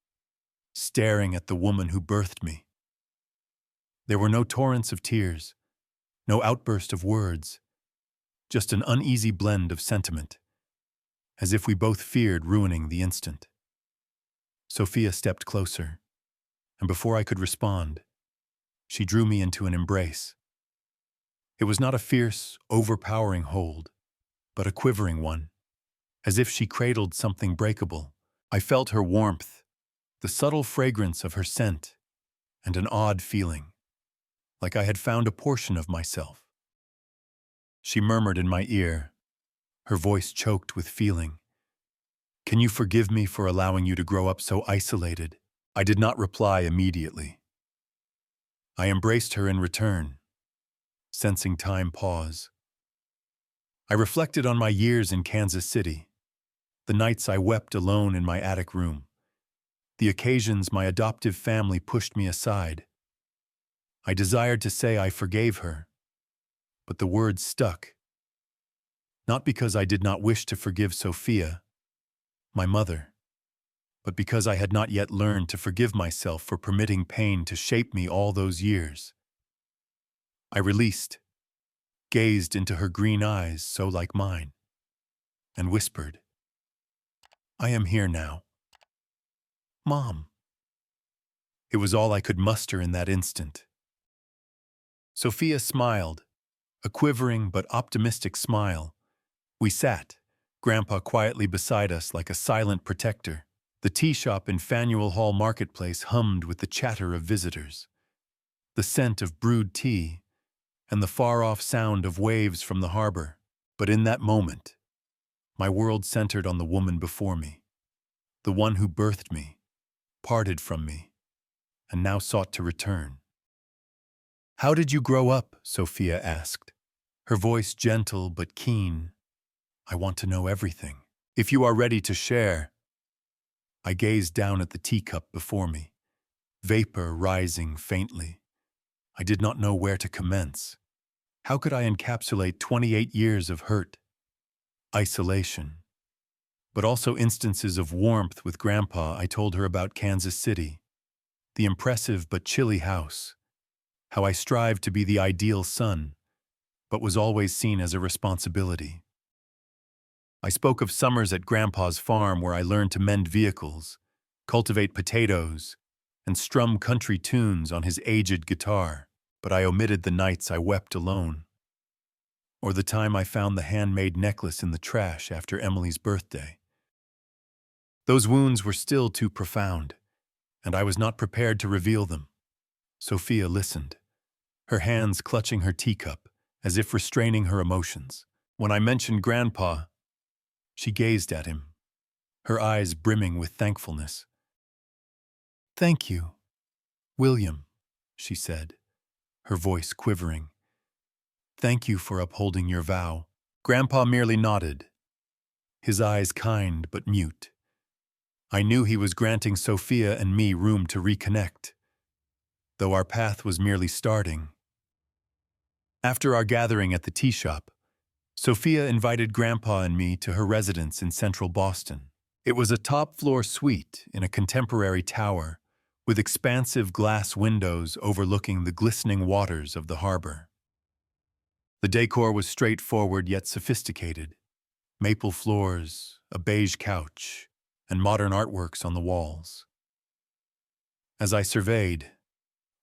staring at the woman who birthed me. There were no torrents of tears, no outburst of words, just an uneasy blend of sentiment, as if we both feared ruining the instant. Sophia stepped closer, and before I could respond, she drew me into an embrace. It was not a fierce, overpowering hold, but a quivering one, as if she cradled something breakable. I felt her warmth, the subtle fragrance of her scent, and an odd feeling, like I had found a portion of myself. She murmured in my ear, her voice choked with feeling, "Can you forgive me for allowing you to grow up so isolated?" I did not reply immediately. I embraced her in return, sensing time pause. I reflected on my years in Kansas City, the nights I wept alone in my attic room, the occasions my adoptive family pushed me aside. I desired to say I forgave her, but the words stuck. Not because I did not wish to forgive Sophia, my mother, but because I had not yet learned to forgive myself for permitting pain to shape me all those years. I released, gazed into her green eyes so like mine, and whispered, "I am here now. Mom." It was all I could muster in that instant. Sophia smiled, a quivering but optimistic smile. We sat, Grandpa quietly beside us like a silent protector. The tea shop in Faneuil Hall Marketplace hummed with the chatter of visitors, the scent of brewed tea, and the far-off sound of waves from the harbor. But in that moment, my world centered on the woman before me, the one who birthed me, parted from me, and now sought to return. "How did you grow up?" Sophia asked, her voice gentle but keen. "I want to know everything. If you are ready to share." I gazed down at the teacup before me, vapor rising faintly. I did not know where to commence. How could I encapsulate 28 years of hurt, isolation, but also instances of warmth with Grandpa? I told her about Kansas City, the impressive but chilly house, how I strived to be the ideal son, but was always seen as a responsibility. I spoke of summers at Grandpa's farm where I learned to mend vehicles, cultivate potatoes, and strum country tunes on his aged guitar, but I omitted the nights I wept alone, or the time I found the handmade necklace in the trash after Emily's birthday. Those wounds were still too profound, and I was not prepared to reveal them. Sophia listened, her hands clutching her teacup, as if restraining her emotions. When I mentioned Grandpa, she gazed at him, her eyes brimming with thankfulness. "Thank you, William," she said, her voice quivering. "Thank you for upholding your vow." Grandpa merely nodded, his eyes kind but mute. I knew he was granting Sophia and me room to reconnect, though our path was merely starting. After our gathering at the tea shop, Sophia invited Grandpa and me to her residence in central Boston. It was a top-floor suite in a contemporary tower, with expansive glass windows overlooking the glistening waters of the harbor. The decor was straightforward yet sophisticated: maple floors, a beige couch, and modern artworks on the walls. As I surveyed,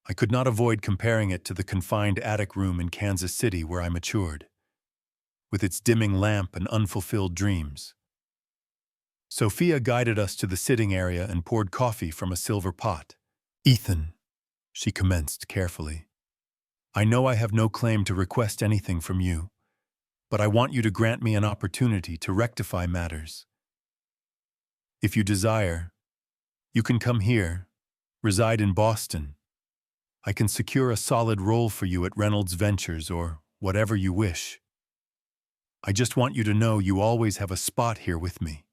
I could not avoid comparing it to the confined attic room in Kansas City where I matured, with its dimming lamp and unfulfilled dreams. Sophia guided us to the sitting area and poured coffee from a silver pot. "Ethan," she commenced carefully, "I know I have no claim to request anything from you, but I want you to grant me an opportunity to rectify matters. If you desire, you can come here, reside in Boston. I can secure a solid role for you at Reynolds Ventures or whatever you wish. I just want you to know you always have a spot here with me."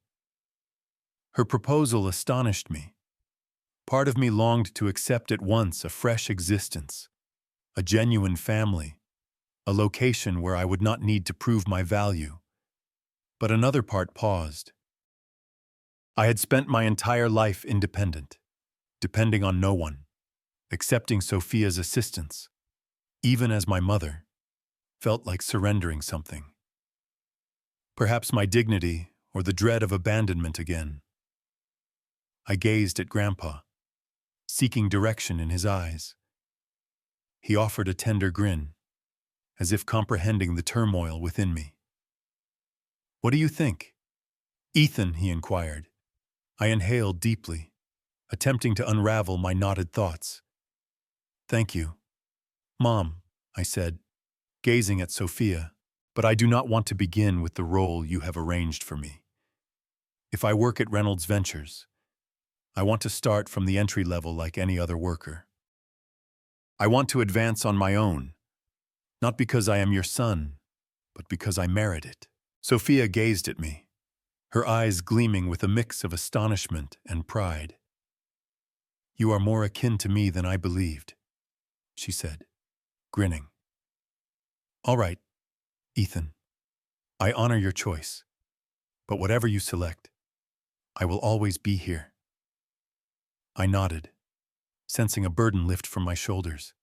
Her proposal astonished me. Part of me longed to accept at once a fresh existence, a genuine family, a location where I would not need to prove my value. But another part paused. I had spent my entire life independent, depending on no one, accepting Sophia's assistance, even as my mother, felt like surrendering something. Perhaps my dignity or the dread of abandonment again. I gazed at Grandpa, seeking direction in his eyes. He offered a tender grin, as if comprehending the turmoil within me. "What do you think?" "Ethan," he inquired. I inhaled deeply, attempting to unravel my knotted thoughts. "Thank you, Mom," I said, gazing at Sophia, "but I do not want to begin with the role you have arranged for me. If I work at Reynolds Ventures, I want to start from the entry level like any other worker. I want to advance on my own, not because I am your son, but because I merit it." Sophia gazed at me, her eyes gleaming with a mix of astonishment and pride. "You are more akin to me than I believed," she said, grinning. "All right, Ethan. I honor your choice, but whatever you select, I will always be here." I nodded, sensing a burden lift from my shoulders.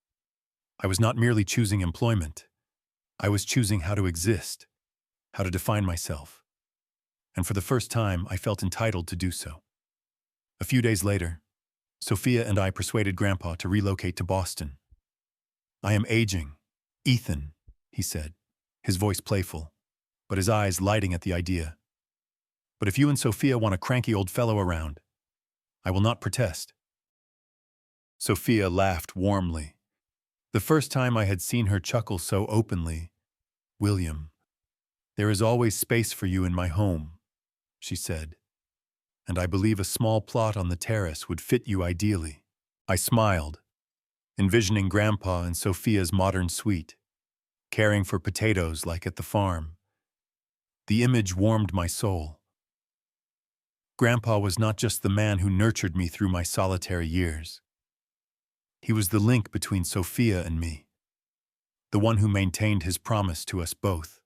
I was not merely choosing employment. I was choosing how to exist, how to define myself. And for the first time, I felt entitled to do so. A few days later, Sophia and I persuaded Grandpa to relocate to Boston. "I am aging, Ethan," he said, his voice playful, but his eyes lighting at the idea. But if you and Sophia want a cranky old fellow around, I will not protest. Sophia laughed warmly. The first time I had seen her chuckle so openly. William, there is always space for you in my home, she said, and I believe a small plot on the terrace would fit you ideally. I smiled, envisioning Grandpa and Sophia's modern suite, caring for potatoes like at the farm. The image warmed my soul. Grandpa was not just the man who nurtured me through my solitary years. He was the link between Sophia and me, the one who maintained his promise to us both.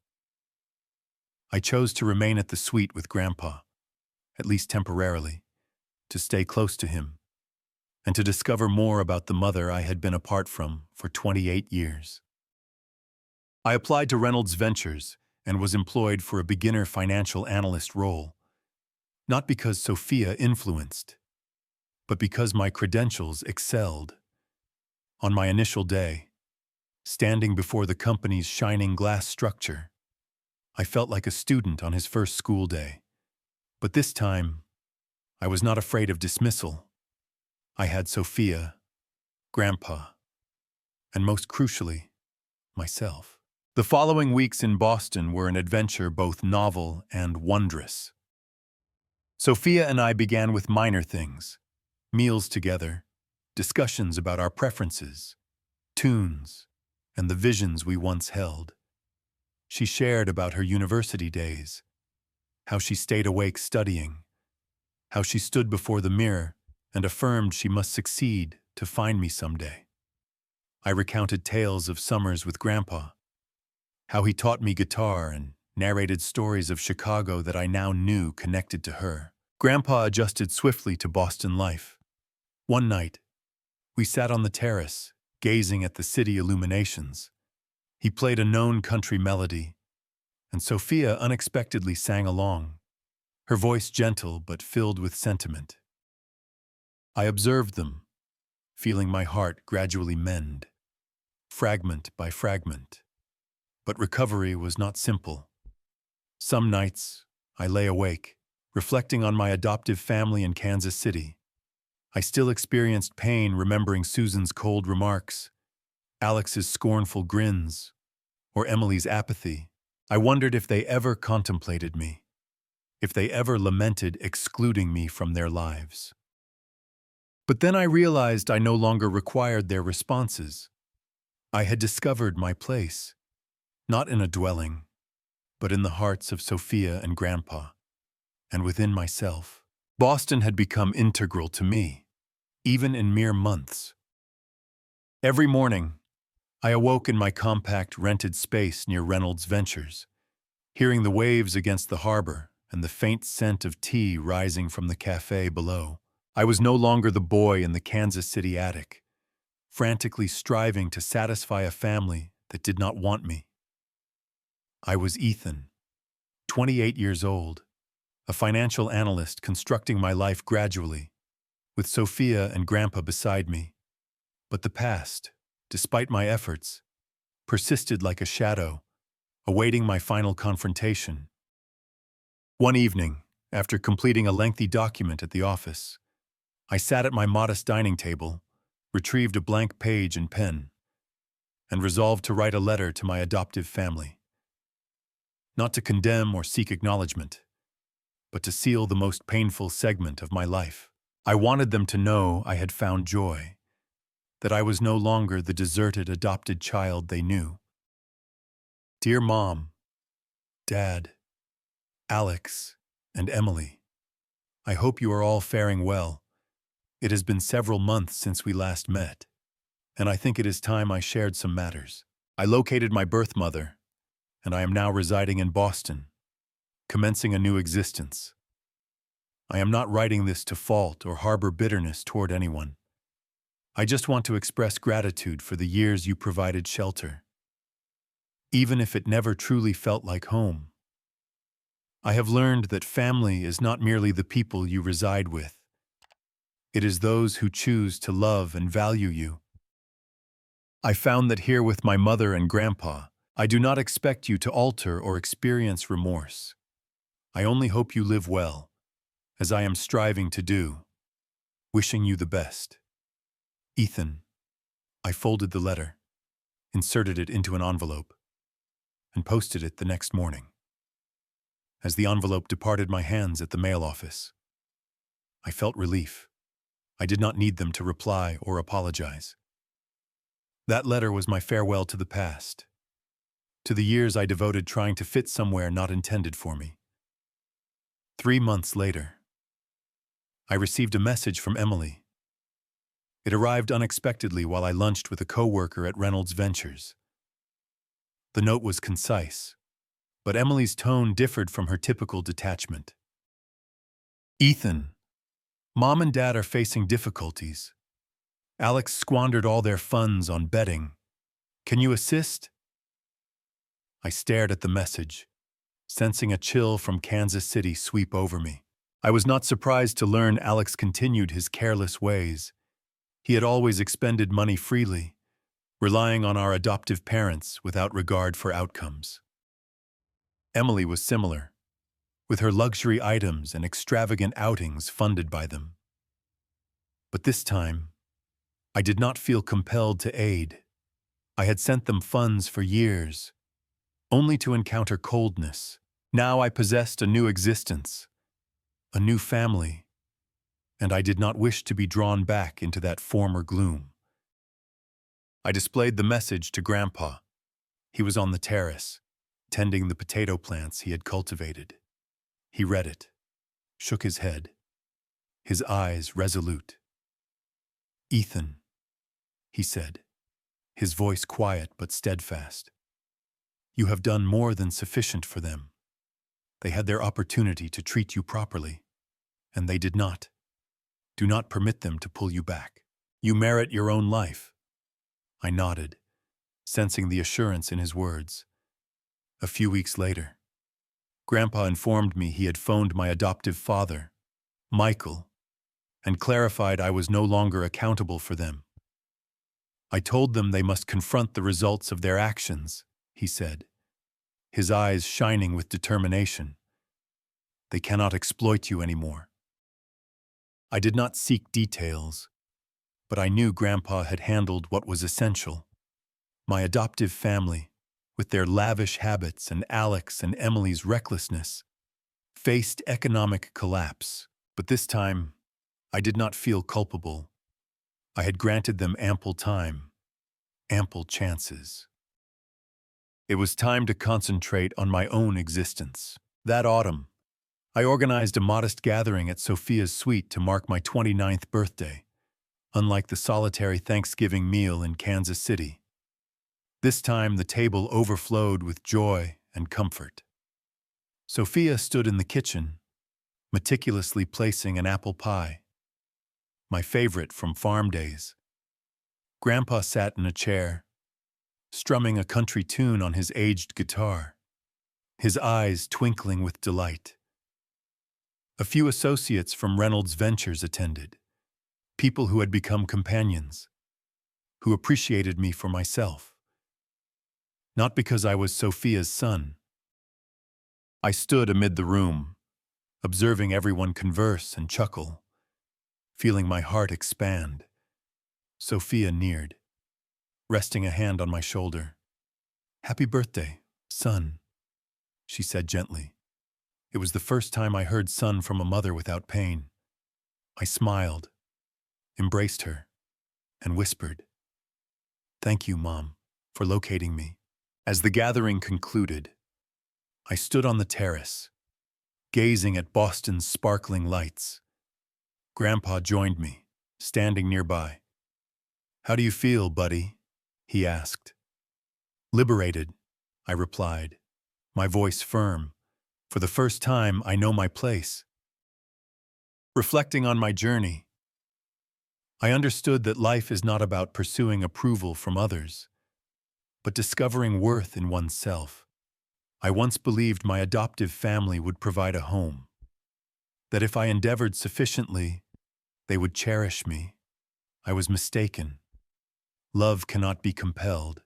I chose to remain at the suite with Grandpa, at least temporarily, to stay close to him, and to discover more about the mother I had been apart from for 28 years. I applied to Reynolds Ventures and was employed for a beginner financial analyst role, not because Sophia influenced, but because my credentials excelled. On my initial day, standing before the company's shining glass structure, I felt like a student on his first school day. But this time, I was not afraid of dismissal. I had Sophia, Grandpa, and most crucially, myself. The following weeks in Boston were an adventure both novel and wondrous. Sophia and I began with minor things: meals together, discussions about our preferences, tunes, and the visions we once held. She shared about her university days, how she stayed awake studying, how she stood before the mirror and affirmed she must succeed to find me someday. I recounted tales of summers with Grandpa, how he taught me guitar and narrated stories of Chicago that I now knew connected to her. Grandpa adjusted swiftly to Boston life. One night, we sat on the terrace, gazing at the city illuminations. He played a known country melody, and Sophia unexpectedly sang along, her voice gentle but filled with sentiment. I observed them, feeling my heart gradually mend, fragment by fragment. But recovery was not simple. Some nights, I lay awake, reflecting on my adoptive family in Kansas City. I still experienced pain remembering Susan's cold remarks, Alex's scornful grins, or Emily's apathy. I wondered if they ever contemplated me, if they ever lamented excluding me from their lives. But then I realized I no longer required their responses. I had discovered my place, not in a dwelling, but in the hearts of Sophia and Grandpa, and within myself. Boston had become integral to me, even in mere months. Every morning, I awoke in my compact rented space near Reynolds Ventures, hearing the waves against the harbor and the faint scent of tea rising from the cafe below. I was no longer the boy in the Kansas City attic, frantically striving to satisfy a family that did not want me. I was Ethan, 28 years old, a financial analyst constructing my life gradually, with Sophia and Grandpa beside me. But the past, despite my efforts, persisted like a shadow, awaiting my final confrontation. One evening, after completing a lengthy document at the office, I sat at my modest dining table, retrieved a blank page and pen, and resolved to write a letter to my adoptive family. Not to condemn or seek acknowledgement, but to seal the most painful segment of my life. I wanted them to know I had found joy, that I was no longer the deserted adopted child they knew. Dear Mom, Dad, Alex, and Emily, I hope you are all faring well. It has been several months since we last met, and I think it is time I shared some matters. I located my birth mother, and I am now residing in Boston, commencing a new existence. I am not writing this to fault or harbor bitterness toward anyone. I just want to express gratitude for the years you provided shelter, even if it never truly felt like home. I have learned that family is not merely the people you reside with. It is those who choose to love and value you. I found that here with my mother and Grandpa, I do not expect you to alter or experience remorse. I only hope you live well, as I am striving to do. Wishing you the best. Ethan. I folded the letter, inserted it into an envelope, and posted it the next morning. As the envelope departed my hands at the mail office, I felt relief. I did not need them to reply or apologize. That letter was my farewell to the past, to the years I devoted trying to fit somewhere not intended for me. 3 months later, I received a message from Emily. It arrived unexpectedly while I lunched with a coworker at Reynolds Ventures. The note was concise, but Emily's tone differed from her typical detachment. Ethan, Mom and Dad are facing difficulties. Alex squandered all their funds on betting. Can you assist? I stared at the message, sensing a chill from Kansas City sweep over me. I was not surprised to learn Alex continued his careless ways. He had always expended money freely, relying on our adoptive parents without regard for outcomes. Emily was similar, with her luxury items and extravagant outings funded by them. But this time, I did not feel compelled to aid. I had sent them funds for years, only to encounter coldness. Now I possessed a new existence, a new family, and I did not wish to be drawn back into that former gloom. I displayed the message to Grandpa. He was on the terrace, tending the potato plants he had cultivated. He read it, shook his head, his eyes resolute. Ethan, he said, his voice quiet but steadfast. You have done more than sufficient for them. They had their opportunity to treat you properly, and they did not. Do not permit them to pull you back. You merit your own life. I nodded, sensing the assurance in his words. A few weeks later, Grandpa informed me he had phoned my adoptive father, Michael, and clarified I was no longer accountable for them. I told them they must confront the results of their actions, he said, his eyes shining with determination. They cannot exploit you anymore. I did not seek details, but I knew Grandpa had handled what was essential. My adoptive family, with their lavish habits and Alex and Emily's recklessness, faced economic collapse. But this time, I did not feel culpable. I had granted them ample time, ample chances. It was time to concentrate on my own existence. That autumn, I organized a modest gathering at Sophia's suite to mark my 29th birthday, unlike the solitary Thanksgiving meal in Kansas City. This time, the table overflowed with joy and comfort. Sophia stood in the kitchen, meticulously placing an apple pie, my favorite from farm days. Grandpa sat in a chair, strumming a country tune on his aged guitar, his eyes twinkling with delight. A few associates from Reynolds Ventures attended, people who had become companions, who appreciated me for myself. Not because I was Sophia's son. I stood amid the room, observing everyone converse and chuckle, feeling my heart expand. Sophia neared, resting a hand on my shoulder. "Happy birthday, son," she said gently. It was the first time I heard son from a mother without pain. I smiled, embraced her, and whispered, "Thank you, Mom, for locating me." As the gathering concluded, I stood on the terrace, gazing at Boston's sparkling lights. Grandpa joined me, standing nearby. "How do you feel, buddy?" he asked. "Liberated," I replied, my voice firm. For the first time, I know my place. Reflecting on my journey, I understood that life is not about pursuing approval from others, but discovering worth in oneself. I once believed my adoptive family would provide a home, that if I endeavored sufficiently, they would cherish me. I was mistaken. Love cannot be compelled,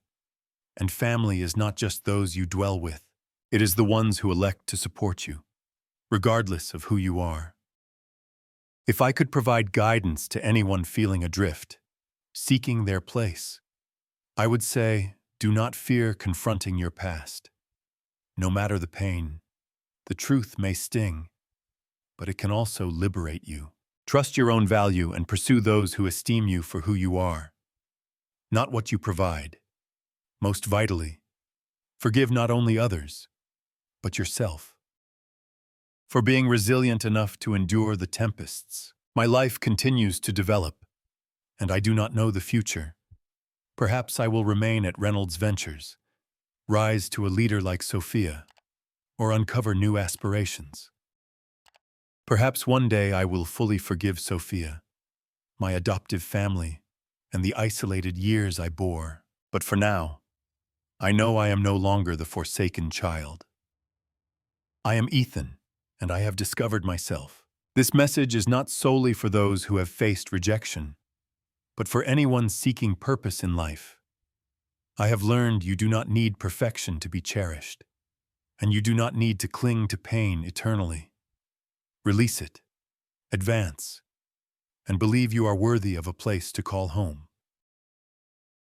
And family is not just those you dwell with. It is the ones who elect to support you, regardless of who you are. If I could provide guidance to anyone feeling adrift, seeking their place, I would say, do not fear confronting your past. No matter the pain, the truth may sting, but it can also liberate you. Trust your own value and pursue those who esteem you for who you are, not what you provide. Most vitally, forgive not only others, but yourself. For being resilient enough to endure the tempests, my life continues to develop, and I do not know the future. Perhaps I will remain at Reynolds Ventures, rise to a leader like Sophia, or uncover new aspirations. Perhaps one day I will fully forgive Sophia, my adoptive family, and the isolated years I bore. But for now, I know I am no longer the forsaken child. I am Ethan, and I have discovered myself. This message is not solely for those who have faced rejection, but for anyone seeking purpose in life. I have learned you do not need perfection to be cherished, and you do not need to cling to pain eternally. Release it, advance, and believe you are worthy of a place to call home.